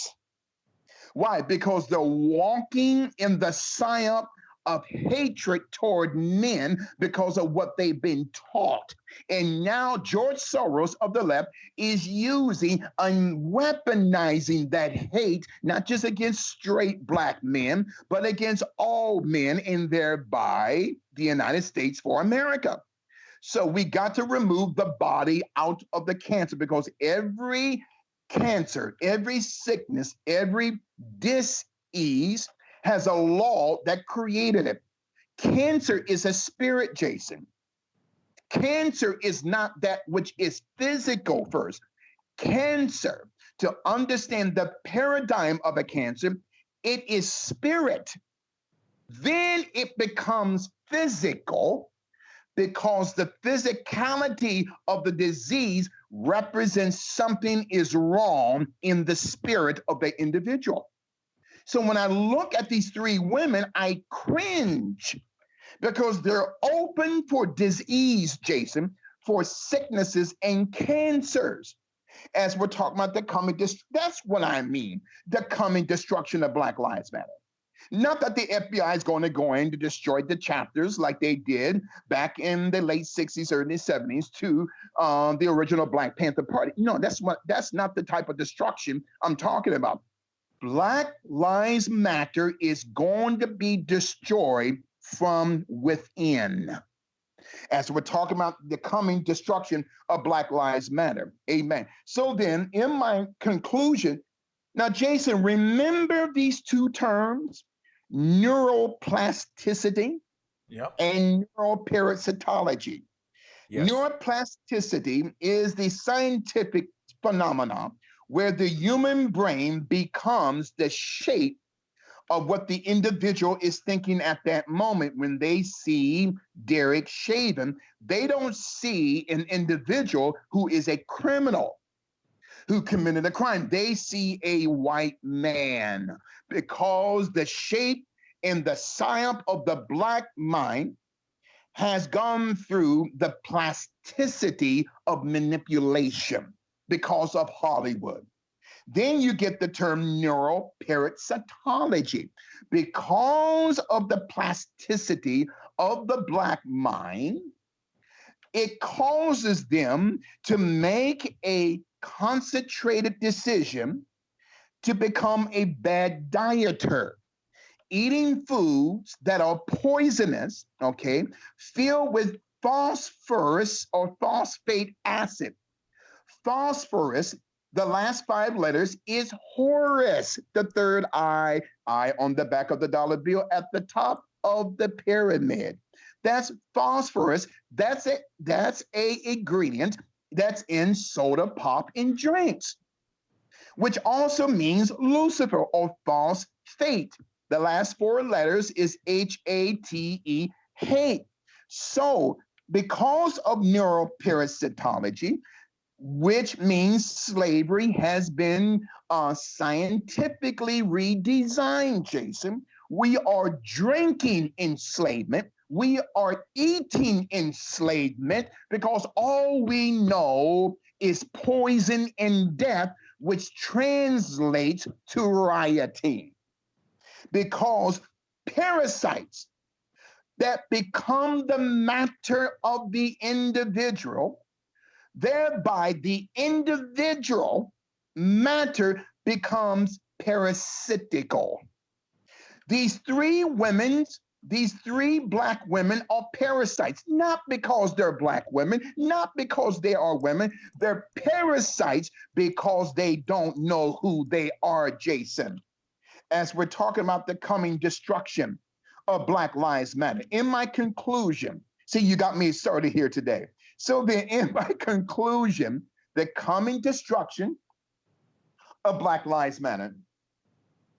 S2: Why? Because they're walking in the psyop of hatred toward men because of what they've been taught. And now George Soros of the left is using and weaponizing that hate, not just against straight Black men, but against all men, and thereby the United States for America. So we got to remove the body out of the cancer because every cancer, every sickness, every dis-ease has a law that created it. Cancer is a spirit, Jason. Cancer is not that which is physical first. Cancer, to understand the paradigm of a cancer, it is spirit. Then it becomes physical because the physicality of the disease represents something is wrong in the spirit of the individual. So when I look at these three women, I cringe because they're open for disease, Jason, for sicknesses and cancers. As we're talking about the coming, that's what I mean, the coming destruction of Black Lives Matter. Not that the FBI is going to go in to destroy the chapters like they did back in the late 60s, early 70s to the original Black Panther Party. No, that's not the type of destruction I'm talking about. Black Lives Matter is going to be destroyed from within. As we're talking about the coming destruction of Black Lives Matter. Amen. So then, in my conclusion, now, Jason, remember these two terms, neuroplasticity and neuroparasitology.
S1: Yes.
S2: Neuroplasticity is the scientific phenomenon where the human brain becomes the shape of what the individual is thinking at that moment. When they see Derek Chauvin, they don't see an individual who is a criminal, who committed a crime. They see a white man because the shape and the psyop of the Black mind has gone through the plasticity of manipulation because of Hollywood. Then you get the term neuroparasitology. Because of the plasticity of the Black mind, it causes them to make a concentrated decision to become a bad dieter, eating foods that are poisonous, okay, filled with phosphorus or phosphate acid. Phosphorus, the last five letters, is Horus, the third I on the back of the dollar bill at the top of the pyramid. That's phosphorus. That's a ingredient that's in soda pop in drinks, which also means Lucifer or false fate. The last four letters is HATE, hate. So, because of neuroparasitology, which means slavery has been scientifically redesigned, Jason, we are drinking enslavement. We are eating enslavement because all we know is poison and death, which translates to rioting. Because parasites that become the matter of the individual, thereby the individual matter becomes parasitical. These three black women are parasites, not because they're black women, not because they are women. They're parasites because they don't know who they are, Jason. As we're talking about the coming destruction of Black Lives Matter. In my conclusion, see, you got me started here today. So then in my conclusion, the coming destruction of Black Lives Matter.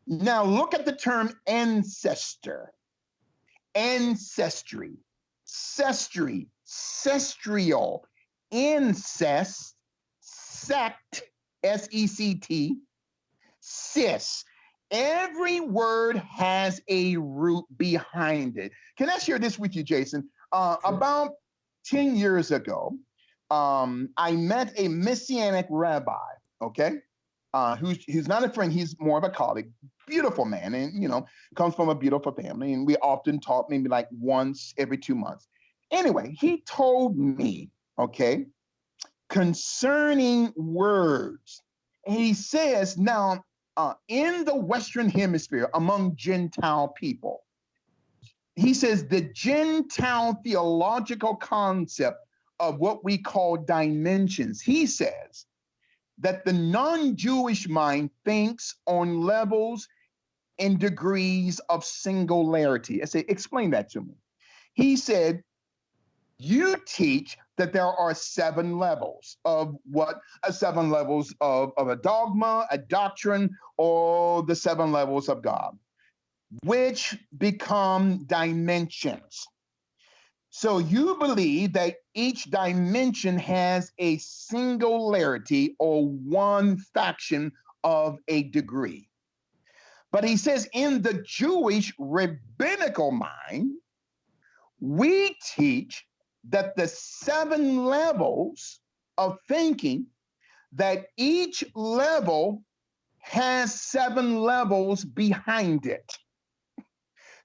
S2: Now look at the term ancestor, ancestry, cestry, cestrial, incest, sect, S-E-C-T, cis. Every word has a root behind it. Can I share this with you, Jason?
S1: Sure.
S2: About 10 years ago, I met a Messianic rabbi, okay? Who's not a friend, he's more of a colleague, beautiful man, and comes from a beautiful family, and we often talk maybe like once every 2 months. Anyway, he told me, okay, concerning words, and he says, now, in the Western Hemisphere, among Gentile people, he says the Gentile theological concept of what we call dimensions, he says that the non-Jewish mind thinks on levels and degrees of singularity. I say, explain that to me. He said, you teach that there are 7 levels of what? 7 levels of a dogma, a doctrine, or the 7 levels of God, which become dimensions. So you believe that each dimension has a singularity or one faction of a degree. But he says in the Jewish rabbinical mind, we teach that the 7 levels of thinking, that each level has 7 levels behind it.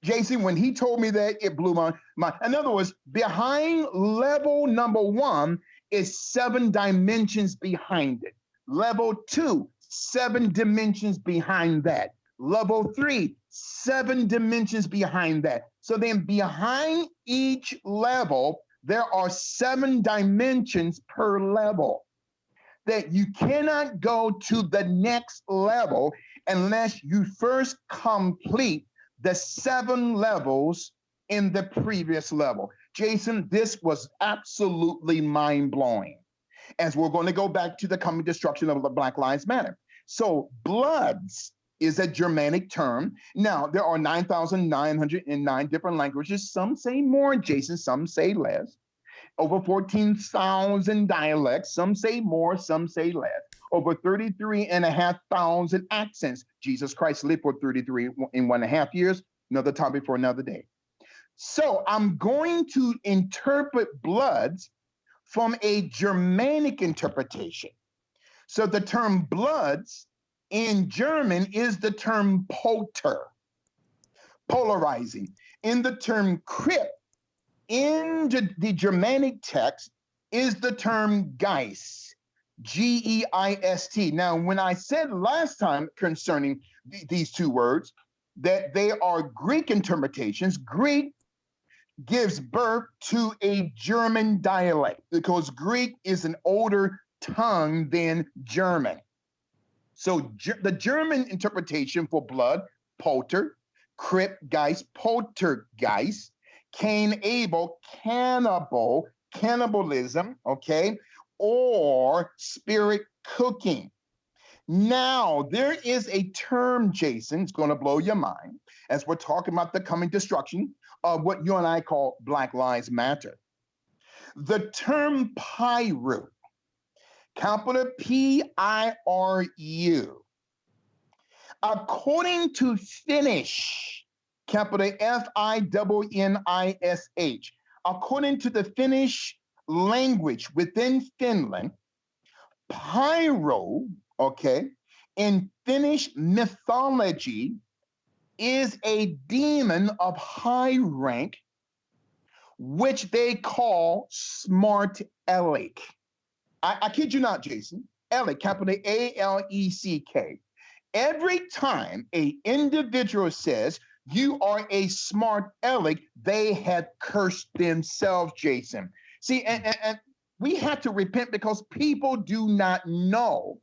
S2: Jason, when he told me that, it blew my mind. In other words, behind level number 1 is 7 dimensions behind it. Level 2, 7 dimensions behind that. Level 3, 7 dimensions behind that. So then behind each level, there are 7 dimensions per level. That you cannot go to the next level unless you first complete the 7 levels in the previous level. Jason, this was absolutely mind-blowing. As we're going to go back to the coming destruction of the Black Lives Matter. So Bloods is a Germanic term. Now, there are 9,909 different languages. Some say more, Jason, some say less. Over 14,000 dialects. Some say more, some say less. Over 33,500 accents. Jesus Christ lived for 33 in 1.5 years. Another topic for another day. So I'm going to interpret Bloods from a Germanic interpretation. So the term Bloods in German is the term polter, polarizing. In the term crypt, in the Germanic text, is the term Geist, Geist. Now, when I said last time concerning these two words that they are Greek interpretations, Greek gives birth to a German dialect because Greek is an older tongue than German. So the German interpretation for blood, Polter, Geist, Poltergeist, Cain, Abel, cannibal, cannibalism, okay, or spirit cooking. Now, there is a term, Jason, it's going to blow your mind, as we're talking about the coming destruction of what you and I call Black Lives Matter. The term Piru, capital Piru, according to Finnish, capital Finnish, according to the Finnish language within Finland, Pyro, okay, in Finnish mythology is a demon of high rank, which they call smart Alec. I kid you not, Jason. Alec, capital Aleck. Every time an individual says you are a smart Alec, they have cursed themselves, Jason. See, and we have to repent because people do not know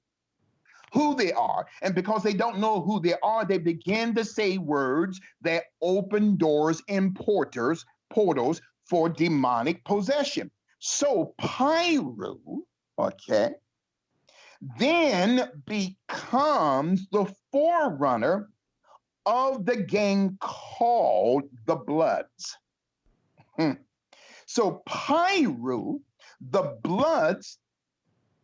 S2: who they are. And because they don't know who they are, they begin to say words that open doors and portals for demonic possession. So Pyru, okay, then becomes the forerunner of the gang called the Bloods. So Pyru, the Bloods,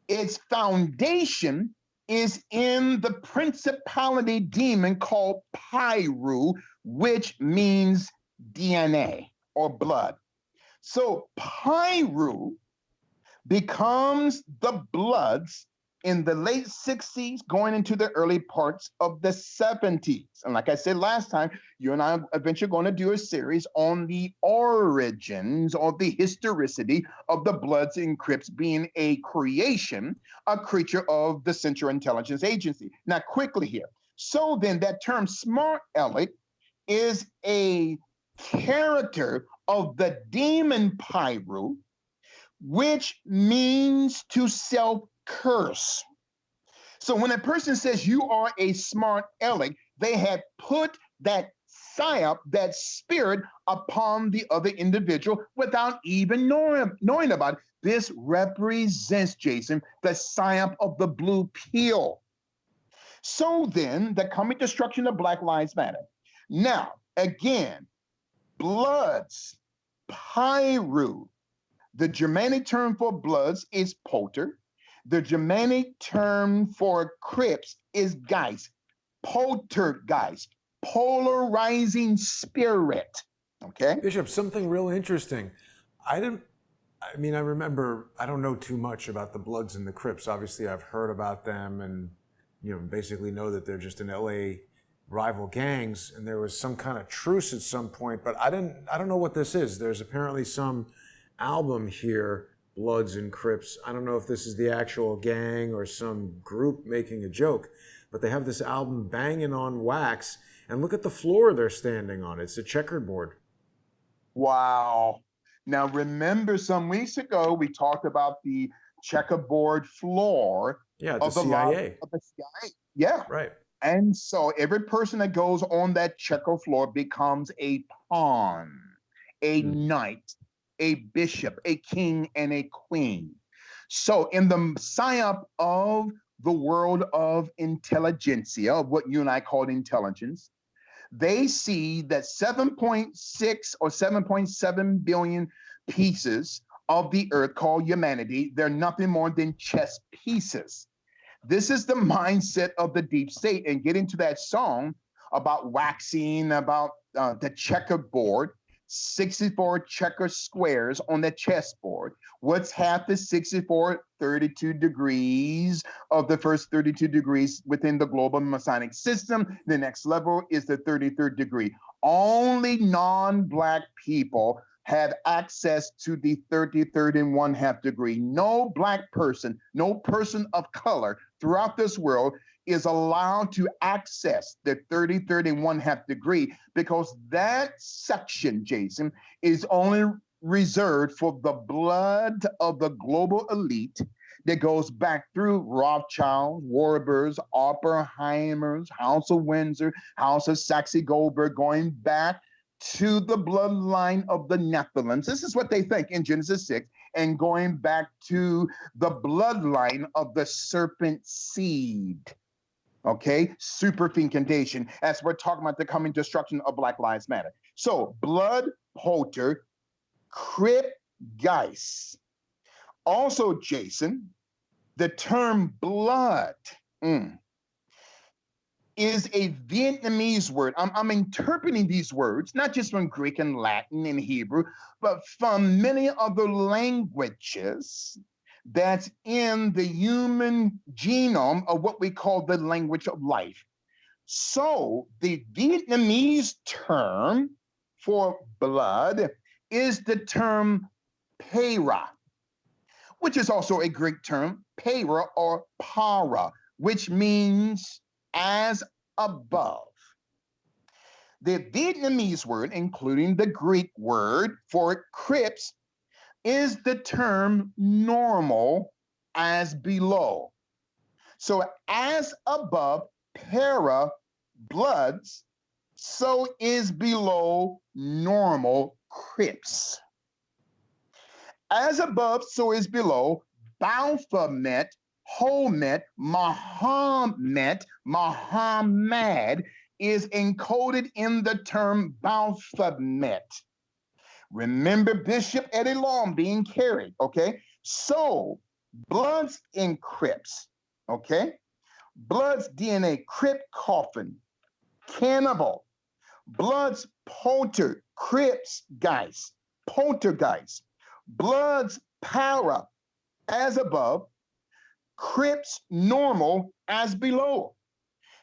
S2: its foundation is in the principality demon called Pyru, which means DNA or blood. So Pyru becomes the Bloods in the late 60s, going into the early parts of the 70s. And like I said last time, you and I are eventually going to do a series on the origins or the historicity of the Bloods and Crips being a creation, a creature of the Central Intelligence Agency. Now, quickly here. So then that term smart Alec is a character of the demon Pyru, which means to self-curse. So when a person says you are a smart Alec, they have put that psyop, that spirit, upon the other individual without even knowing about it. This represents, Jason, the psyop of the blue pill. So then, the coming destruction of Black Lives Matter. Now, again, Bloods, Pyru. The Germanic term for Bloods is Polter. The Germanic term for Crips is Geist, Poltergeist, polarizing spirit. Okay?
S1: Bishop, something real interesting. I remember, I don't know too much about the Bloods and the Crips. Obviously, I've heard about them and, basically know that they're just in LA rival gangs, and there was some kind of truce at some point, but I don't know what this is. There's apparently some album here, Bloods and Crips. I don't know if this is the actual gang or some group making a joke, but they have this album banging on wax, and look at the floor they're standing on. It's a checkerboard.
S2: Wow. Now, remember some weeks ago, we talked about the checkerboard floor
S1: of the CIA.
S2: Of the CIA. Yeah.
S1: Right.
S2: And so every person that goes on that checker floor becomes a pawn, a knight, a bishop, a king, and a queen. So in the psyop of the world of intelligentsia, what you and I call intelligence, they see that 7.6 or 7.7 billion pieces of the earth called humanity, they're nothing more than chess pieces. This is the mindset of the deep state. And getting to that song about waxing, about the checkerboard, 64 checker squares on the chessboard. What's half the 64? 32 degrees of the first 32 degrees within the global Masonic system. The next level is the 33rd degree. Only non-Black people have access to the 33rd and 1/2 degree. No black person, no person of color throughout this world is allowed to access the 33rd and 1/2 degree, because that section, Jason, is only reserved for the blood of the global elite that goes back through Rothschild, Warburgs, Oppenheimers, House of Windsor, House of Saxe-Goldberg, going back to the bloodline of the Nephilim. This is what they think in Genesis 6, and going back to the bloodline of the serpent seed. Okay, superfecundation, as we're talking about the coming destruction of Black Lives Matter. So, blood, polter, crip, geist. Also, Jason, the term blood is a Vietnamese word. I'm interpreting these words, not just from Greek and Latin and Hebrew, but from many other languages that's in the human genome of what we call the language of life. So the Vietnamese term for blood is the term para, which is also a Greek term, para or para, which means as above. The Vietnamese word, including the Greek word for crips, is the term normal, as below. So as above, para, bloods, so is below normal, crips. As above, so is below, Baphomet, Homet, Muhammad is encoded in the term Baphomet. Remember Bishop Eddie Long being carried, okay? So, bloods in crips, okay? Bloods DNA, crip coffin, cannibal. Bloods polter, crips guys, poltergeist. Bloods para, as above, crips normal, as below.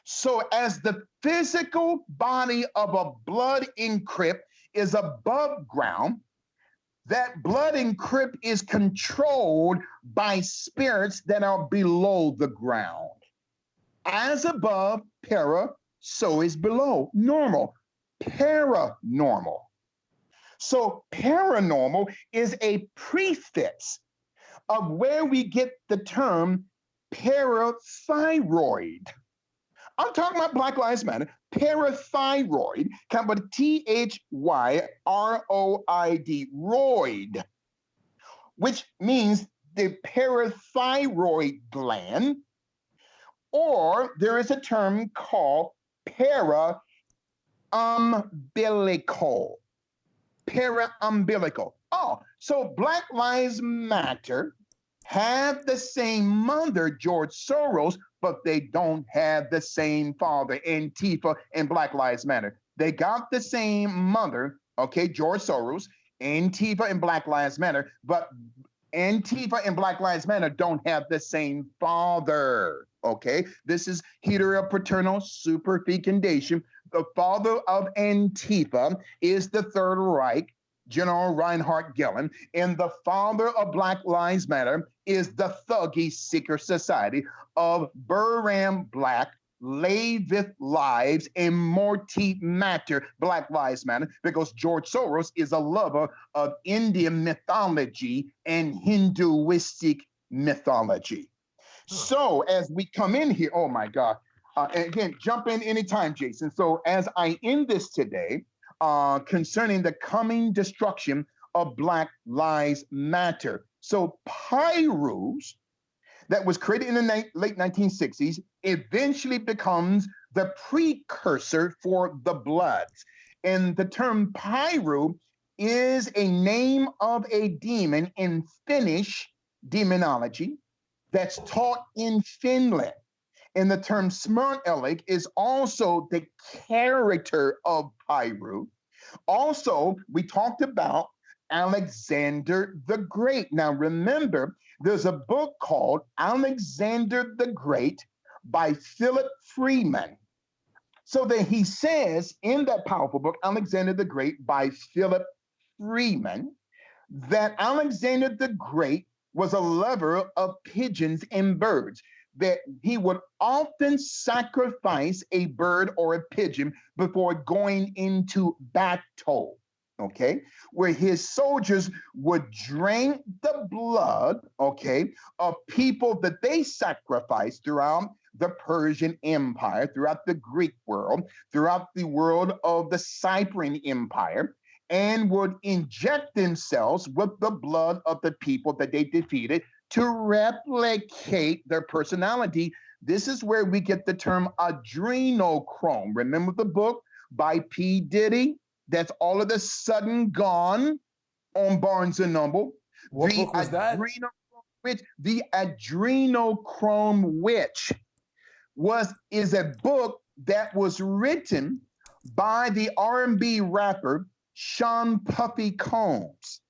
S2: So as the physical body of a blood in crypt is above ground, that blood in crypt is controlled by spirits that are below the ground. As above, para, so is below, normal, paranormal. So paranormal is a prefix of where we get the term parathyroid. I'm talking about Black Lives Matter. Parathyroid, capital T-H-Y-R-O-I-D, roid, which means the parathyroid gland, or there is a term called para-umbilical. Para-umbilical. Oh, so Black Lives Matter have the same mother, George Soros, but they don't have the same father, Antifa and Black Lives Matter. They got the same mother, okay, George Soros, Antifa and Black Lives Matter, but Antifa and Black Lives Matter don't have the same father, okay? This is heteropaternal superfecundation. The father of Antifa is the Third Reich, General Reinhard Gehlen, and the father of Black Lives Matter is the thuggy secret society of Burram Black, Lavith Lives, and Morty Matter, Black Lives Matter, because George Soros is a lover of Indian mythology and Hinduistic mythology. So as we come in here, oh my God, and again, jump in anytime, Jason. So as I end this today, concerning the coming destruction of Black Lives Matter. So Pyrus, that was created in the late 1960s, eventually becomes the precursor for the Bloods. And the term Pyru is a name of a demon in Finnish demonology that's taught in Finland. And the term Smyrnelic is also the character of Pyru. Also, we talked about Alexander the Great. Now, remember, there's a book called Alexander the Great by Philip Freeman. So that he says in that powerful book, Alexander the Great by Philip Freeman that Alexander the Great was a lover of pigeons and birds, that he would often sacrifice a bird or a pigeon before going into battle. Okay, where his soldiers would drink the blood, okay, of people that they sacrificed throughout the Persian Empire, throughout the Greek world, throughout the world of the Cyprian Empire, and would inject themselves with the blood of the people that they defeated to replicate their personality. This is where we get the term adrenochrome. Remember the book by P. Diddy that's all of a sudden gone on Barnes and Noble?
S1: What book was that?
S2: The Adrenochrome Witch is a book that was written by the R&B rapper Sean Puffy Combs,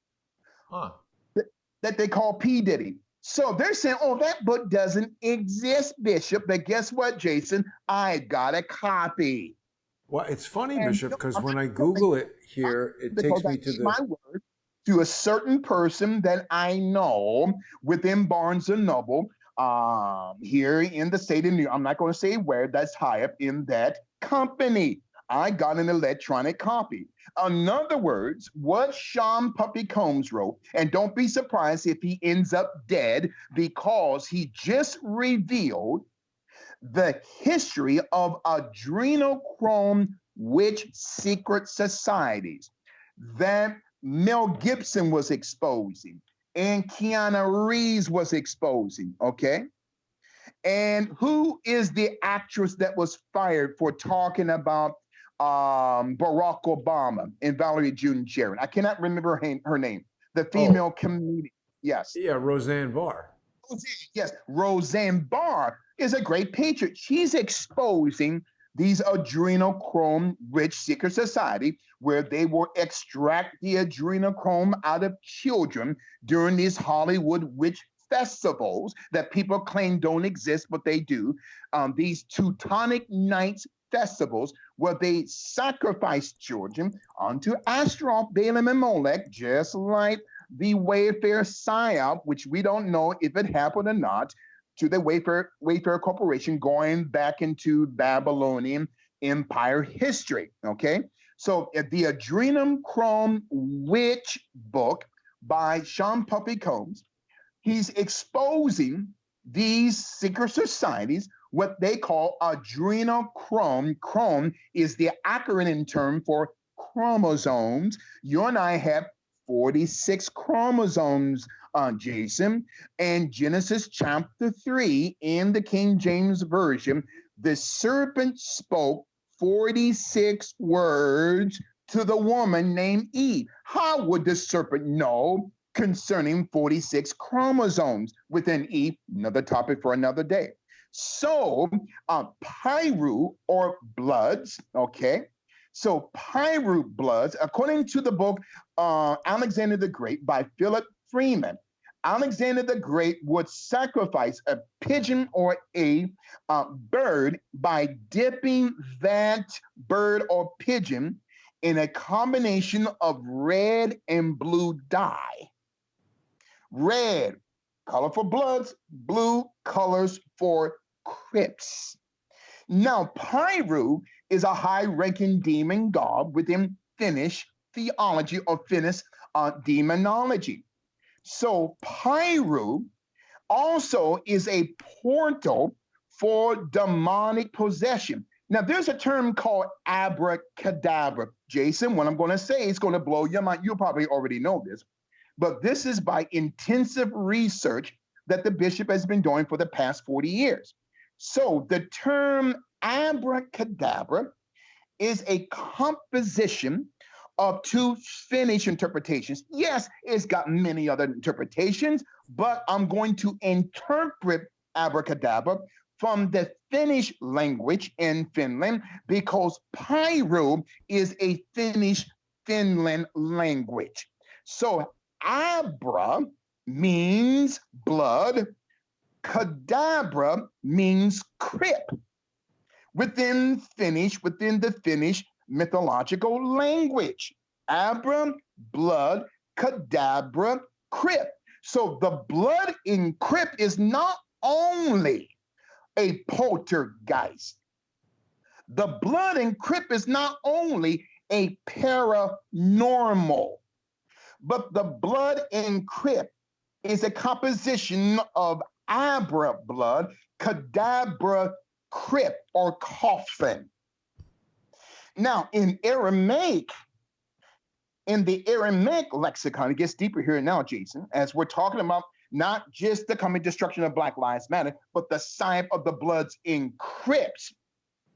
S2: that they call P. Diddy. So they're saying, oh, that book doesn't exist, Bishop. But guess what, Jason? I got a copy.
S1: Well, it's funny, Bishop, because when I Google it here, it takes me to
S2: my word to a certain person that I know within Barnes and Noble here in the state of New York. I'm not going to say where, that's high up in that company. I got an electronic copy. In other words, what Sean Puffy Combs wrote, and don't be surprised if he ends up dead, because he just revealed the history of adrenochrome witch secret societies that Mel Gibson was exposing and Keanu Reeves was exposing, okay? And who is the actress that was fired for talking about Barack Obama and Valerie June Sharon? I cannot remember her name. The female comedian. Yes.
S1: Yeah, Roseanne Barr.
S2: Yes, Roseanne Barr is a great patriot. She's exposing these adrenochrome rich secret society where they will extract the adrenochrome out of children during these Hollywood witch festivals that people claim don't exist, but they do. These Teutonic Nights festivals where they sacrifice children unto Astaroth, Balaam, and Molech, just like the Wayfair PSYOP, which we don't know if it happened or not, to the Wayfair Corporation going back into Babylonian Empire history, okay? So the Adrenochrome Witch book by Sean Puffy Combs, he's exposing these secret societies, what they call adrenochrome. Chrome is the acronym term for chromosomes. You and I have 46 chromosomes, Jason. And Genesis chapter 3 in the King James Version, the serpent spoke 46 words to the woman named Eve. How would the serpent know concerning 46 chromosomes within Eve? Another topic for another day. So, Pyru or bloods, okay? So Pyru bloods, according to the book Alexander the Great by Philip Freeman, Alexander the Great would sacrifice a pigeon or a bird by dipping that bird or pigeon in a combination of red and blue dye. Red, color for bloods, blue, colors for crypts. Now, Pyru is a high-ranking demon god within Finnish theology or Finnish demonology. So Pyru also is a portal for demonic possession. Now, there's a term called abracadabra. Jason, what I'm going to say is going to blow your mind. You probably already know this, but this is by intensive research that the bishop has been doing for the past 40 years. So the term abracadabra is a composition of two Finnish interpretations. Yes, it's got many other interpretations, but I'm going to interpret abracadabra from the Finnish language in Finland because Pyru is a Finnish Finland language. So abra means blood, cadabra means crypt within the Finnish mythological language. Abra, blood, cadabra, crypt. So the blood in crypt is not only a poltergeist. The blood in crypt is not only a paranormal, but the blood in crypt is a composition of abra blood, cadabra crypt or coffin. Now, in the Aramaic lexicon, it gets deeper here now, Jason, as we're talking about not just the coming destruction of Black Lives Matter, but the sign of the bloods in crypts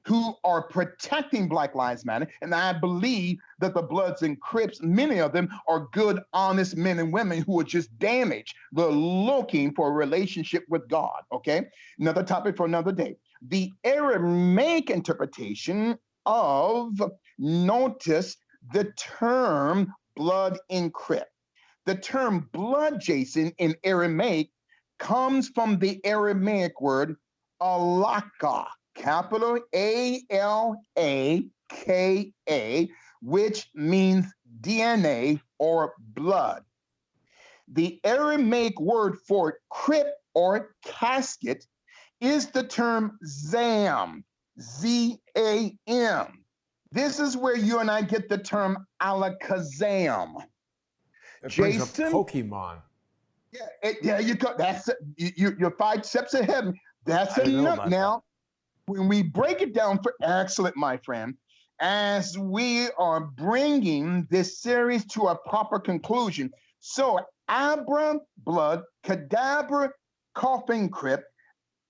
S2: who are protecting Black Lives Matter. And I believe that the Bloods and Crips, many of them are good, honest men and women who are just damaged. They're looking for a relationship with God, okay? Another topic for another day. The Aramaic interpretation of, notice the term blood in crypt. The term blood, Jason, in Aramaic comes from the Aramaic word alaka, capital A-L-A-K-A, which means DNA or blood. The Aramaic word for crypt or casket is the term zam, Z-A-M. This is where you and I get the term alakazam.
S1: It brings up Pokemon.
S2: Yeah, you go. That's you're 5 steps ahead. That's enough now. When we break it down for excellent, my friend, as we are bringing this series to a proper conclusion. So, Abra, blood, Cadabra, coffin, crypt,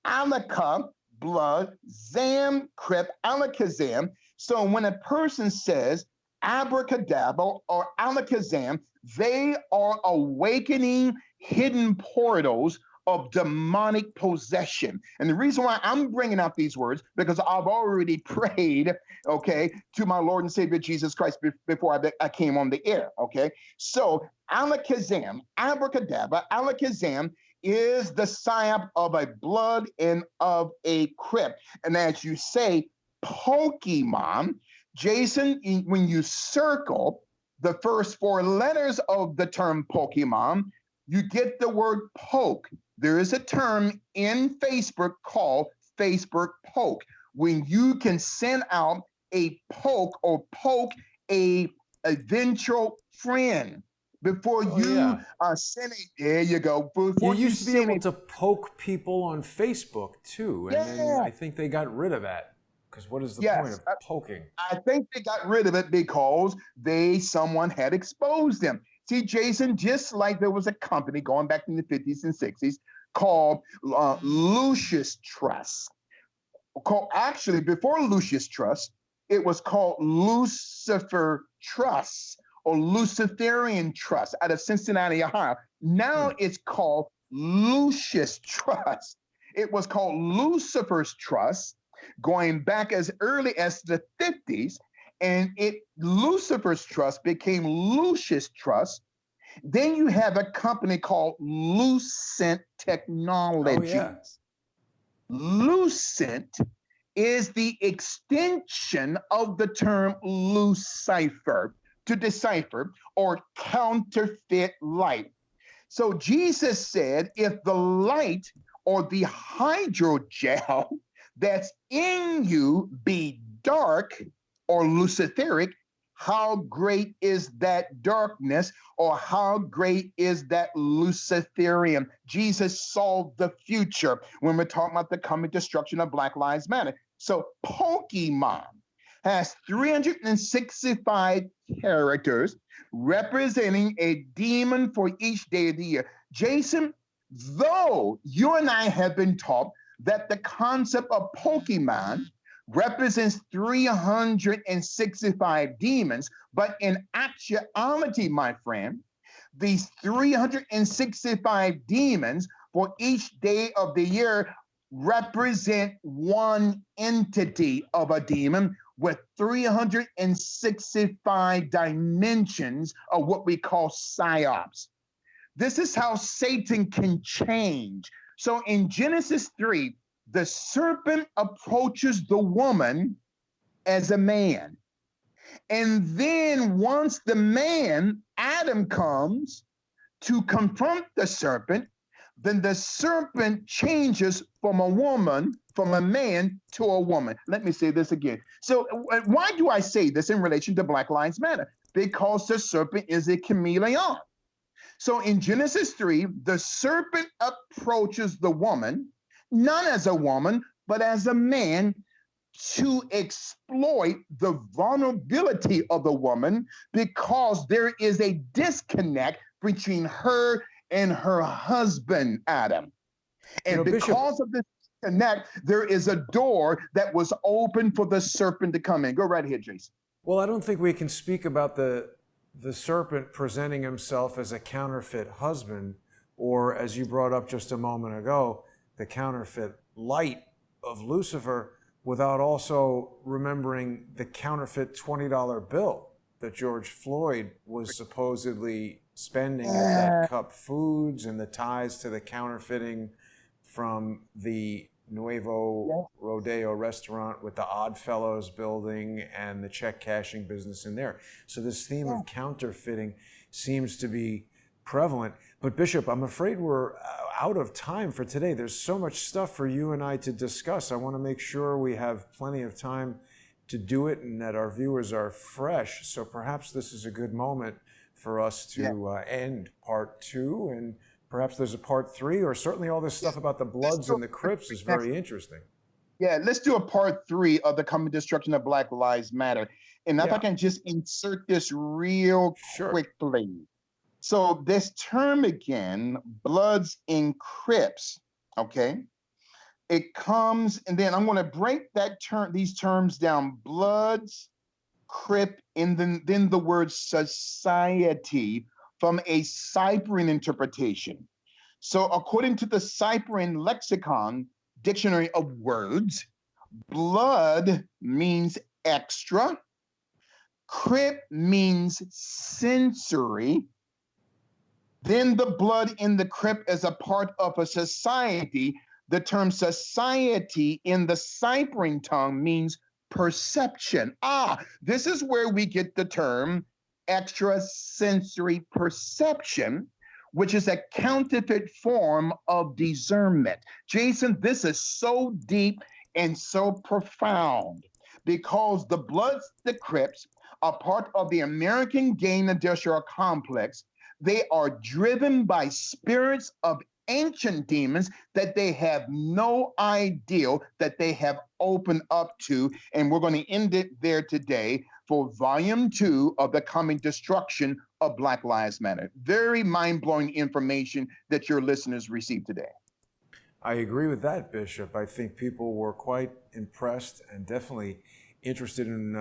S2: Alaka, blood, Zam, crypt, Alakazam. So, when a person says abracadabra or alakazam, they are awakening hidden portals of demonic possession. And the reason why I'm bringing out these words, because I've already prayed, okay, to my Lord and Savior Jesus Christ before I came on the air, okay? So alakazam, abracadabra, alakazam is the psyop of a blood and of a crypt. And as you say, Pokemon, Jason, when you circle the first 4 letters of the term Pokemon, you get the word poke. There is a term in Facebook called Facebook poke, when you can send out a poke or poke a eventual friend before you send it. There you go. Before
S1: you used to be able to poke people on Facebook too, and then I think they got rid of that. Because what is the point of poking?
S2: I think they got rid of it because someone had exposed them. See, Jason, just like there was a company going back in the 50s and 60s called Lucius Trust. Actually, before Lucius Trust, it was called Lucifer Trust or Luciferian Trust out of Cincinnati, Ohio. Now it's called Lucius Trust. It was called Lucifer's Trust going back as early as the 50s, and Lucifer's Trust became Lucius Trust. Then you have a company called Lucent Technologies. Lucent is the extension of the term Lucifer, to decipher or counterfeit light. So Jesus said, if the light or the hydrogel that's in you be dark or luciferic, how great is that darkness, or how great is that Luciferian? Jesus saw the future when we're talking about the coming destruction of Black Lives Matter. So Pokemon has 365 characters representing a demon for each day of the year. Jason, though you and I have been taught that the concept of Pokemon represents 365 demons, but in actuality, my friend, these 365 demons for each day of the year represent one entity of a demon with 365 dimensions of what we call psyops. This is how Satan can change. So in Genesis 3, the serpent approaches the woman as a man. And then once the man, Adam, comes to confront the serpent, then the serpent changes from a man to a woman. Let me say this again. So, why do I say this in relation to Black Lives Matter? Because the serpent is a chameleon. So, in Genesis 3, the serpent approaches the woman, not as a woman, but as a man, to exploit the vulnerability of the woman because there is a disconnect between her and her husband, Adam. And because of this disconnect, there is a door that was open for the serpent to come in. Go right ahead, Jason.
S1: Well, I don't think we can speak about the serpent presenting himself as a counterfeit husband, or as you brought up just a moment ago, the counterfeit light of Lucifer, without also remembering the counterfeit $20 bill that George Floyd was supposedly spending at that Cup Foods, and the ties to the counterfeiting from the Nuevo Rodeo restaurant with the Oddfellows building and the check cashing business in there. So this theme of counterfeiting seems to be prevalent. But Bishop, I'm afraid we're out of time for today. There's so much stuff for you and I to discuss. I want to make sure we have plenty of time to do it and that our viewers are fresh. So perhaps this is a good moment for us to end part 2, and perhaps there's a part 3, or certainly all this stuff about the Bloods and the Crips is very interesting.
S2: Yeah, let's do a part 3 of the coming destruction of Black Lives Matter. And if I can just insert this real quickly. So this term again, Bloods and Crips, okay? It comes, and then I'm going to break these terms down: Bloods, Crip, and then the word society from a Cyprian interpretation. So according to the Cyprian lexicon, dictionary of words, blood means extra, Crip means sensory, then the blood in the Crip is a part of a society. The term society in the Cyprian tongue means perception. This is where we get the term extrasensory perception, which is a counterfeit form of discernment. Jason, this is so deep and so profound because the Bloods, the Crips, are part of the American gang industrial complex. They are driven by spirits of ancient demons that they have no idea that they have opened up to. And we're going to end it there today for volume 2 of the coming destruction of Black Lives Matter. Very mind-blowing information that your listeners received today.
S1: I agree with that, Bishop. I think people were quite impressed and definitely interested in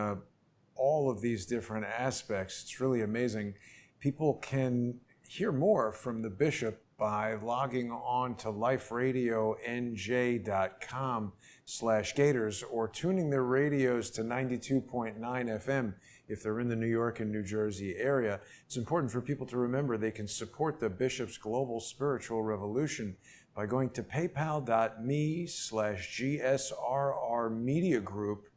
S1: all of these different aspects. It's really amazing. People can hear more from the Bishop by logging on to liferadionj.com/Gaiters or tuning their radios to 92.9 FM if they're in the New York and New Jersey area. It's important for people to remember they can support the Bishop's Global Spiritual Revolution by going to paypal.me/GSRR Media Group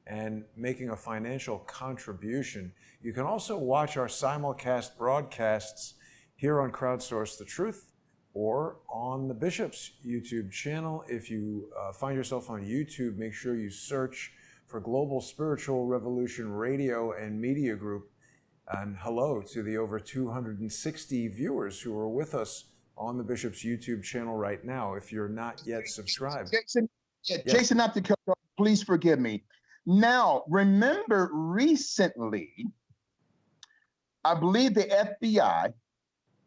S1: and making a financial contribution. You can also watch our simulcast broadcasts here on Crowdsource the Truth or on the Bishop's YouTube channel. If you find yourself on YouTube, make sure you search for Global Spiritual Revolution Radio and Media Group. And hello to the over 260 viewers who are with us on the Bishop's YouTube channel right now. If you're not yet subscribed.
S2: Jason, not to cut off, please forgive me. Now, remember recently, I believe the FBI,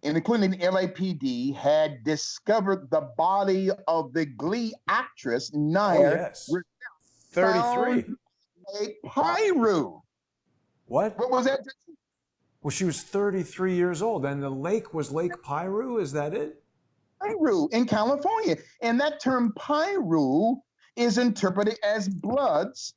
S2: and including the LAPD, had discovered the body of the Glee actress, Naya.
S1: 33.
S2: Lake Piru.
S1: What?
S2: What was that?
S1: Well, she was 33 years old, and the lake was Lake Piru. Is that it?
S2: Piru in California. And that term Piru is interpreted as Bloods,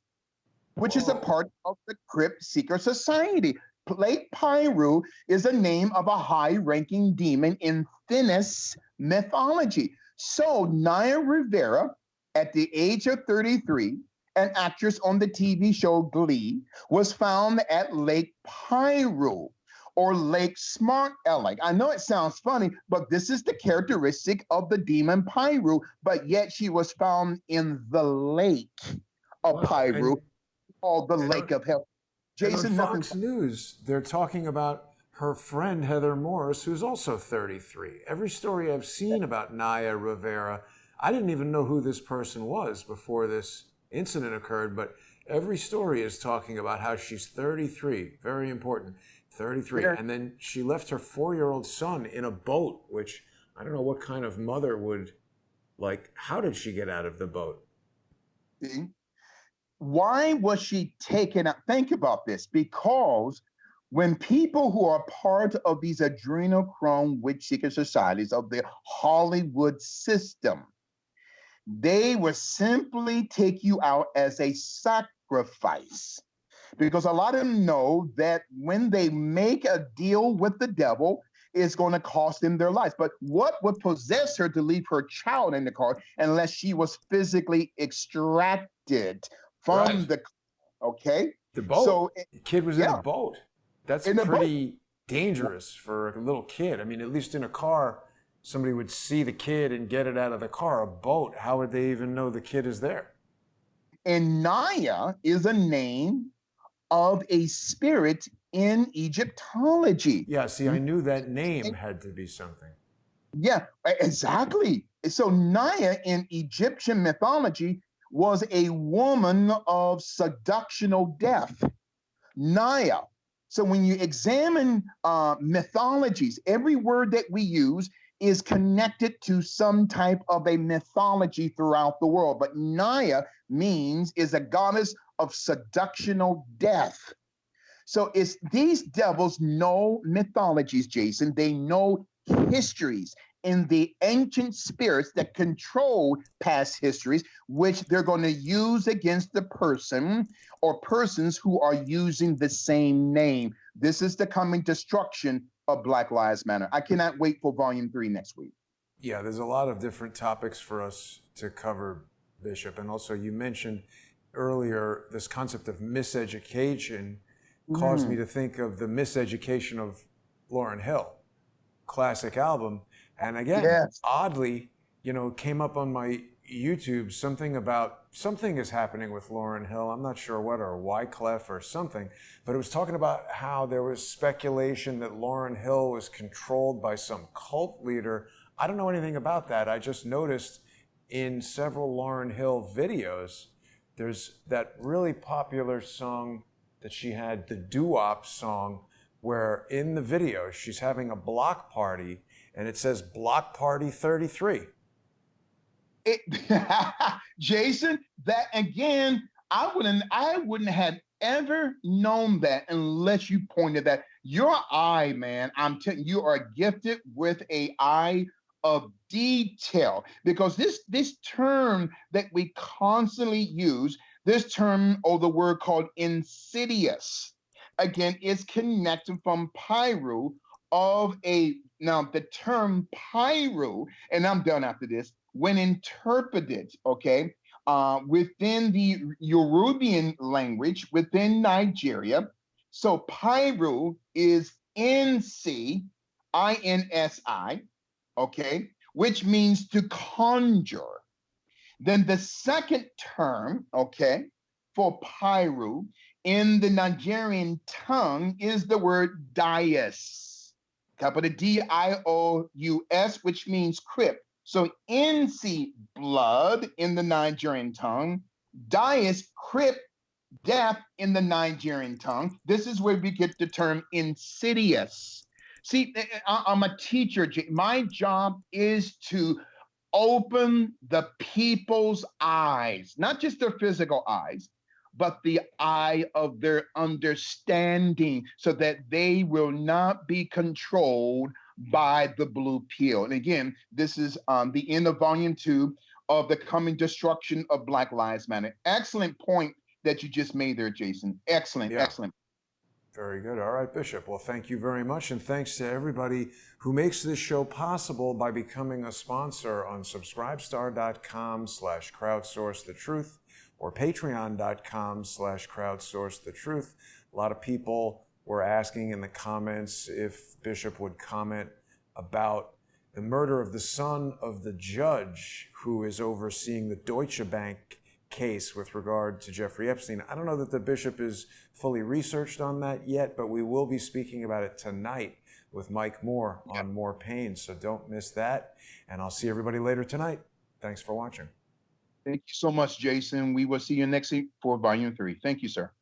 S2: which is a part of the Crip Seeker Society. Lake Piru is a name of a high-ranking demon in Finnish mythology. So Naya Rivera, at the age of 33, an actress on the TV show Glee, was found at Lake Piru or Lake Smart Alec. I know it sounds funny, but this is the characteristic of the demon Piru, but yet she was found in the lake of
S1: Wow.
S2: Piru, called the
S1: And
S2: Lake of Hell.
S1: and on
S2: Jason, nothing.
S1: Fox News, they're talking about her friend Heather Morris, who's also 33. Every story I've seen about Naya Rivera, I didn't even know who this person was before this incident occurred, but every story is talking about how she's 33. Very important. 33. And then she left her 4-year-old son in a boat, which I don't know what kind of mother would, like, how did she get out of the boat?
S2: Why was she taken out? Think about this, because when people who are part of these adrenochrome witch seeker societies of the Hollywood system, they will simply take you out as a sacrifice. Because a lot of them know that when they make a deal with the devil, it's going to cost them their lives. But what would possess her to leave her child in the car unless she was physically extracted from the, okay?
S1: The boat.
S2: So,
S1: the kid was in
S2: yeah.
S1: a boat. That's
S2: In a
S1: pretty dangerous for a little kid. I mean, at least in a car, somebody would see the kid and get it out of the car. A boat, how would they even know the kid is there?
S2: And Naya is a name of a spirit in Egyptology.
S1: Yeah, see, I knew that name had to be something.
S2: Yeah, exactly. So Naya in Egyptian mythology was a woman of seductional death. Naya. So when you examine mythologies, every word that we use is connected to some type of a mythology throughout the world. But Naya is a goddess of seductional death. So it's these devils know mythologies, Jason. They know histories and the ancient spirits that control past histories, which they're going to use against the person or persons who are using the same name. This is the coming destruction of Black Lives Matter. I cannot wait for Volume 3 next week.
S1: Yeah, there's a lot of different topics for us to cover, Bishop. And also, you mentioned earlier this concept of miseducation caused me to think of the Miseducation of Lauryn Hill, classic album. And again, oddly, came up on my YouTube something is happening with Lauryn Hill. I'm not sure what, or Wyclef or something, but it was talking about how there was speculation that Lauryn Hill was controlled by some cult leader. I don't know anything about that. I just noticed in several Lauryn Hill videos, there's that really popular song that she had, the doo-wop song, where in the video she's having a block party and it says Block Party 33.
S2: Jason, that again, I wouldn't have ever known that unless you pointed that. Your eye, man, I'm telling you, are gifted with an eye of detail, because this term that we constantly use, this term or the word called insidious, again, is connected from Piru now the term Piru, and I'm done after this, when interpreted, okay, within the Yoruban language within Nigeria. So Piru is Insi, I-N-S-I, okay, which means to conjure. Then the second term, okay, for Piru in the Nigerian tongue is the word Dias, capital D-I-O-U-S, which means crypt. So Nsi, blood in the Nigerian tongue, Dias, crypt, death in the Nigerian tongue. This is where we get the term insidious. See, I'm a teacher. My job is to open the people's eyes, not just their physical eyes, but the eye of their understanding, so that they will not be controlled by the blue pill. And again, this is the end of Volume 2 of The Coming Destruction of Black Lives Matter. Excellent point that you just made there, Jason. Excellent, excellent.
S1: Very good. All right, Bishop. Well, thank you very much. And thanks to everybody who makes this show possible by becoming a sponsor on subscribestar.com/crowdsourcethetruth, or patreon.com/crowdsourcethetruth. A lot of people were asking in the comments if Bishop would comment about the murder of the son of the judge who is overseeing the Deutsche Bank case with regard to Jeffrey Epstein. I don't know that the bishop is fully researched on that yet, but we will be speaking about it tonight with Mike Moore on More Pain, so don't miss that. And I'll see everybody later tonight. Thanks for watching.
S2: Thank you so much, Jason. We will see you next week for Volume 3. Thank you, sir.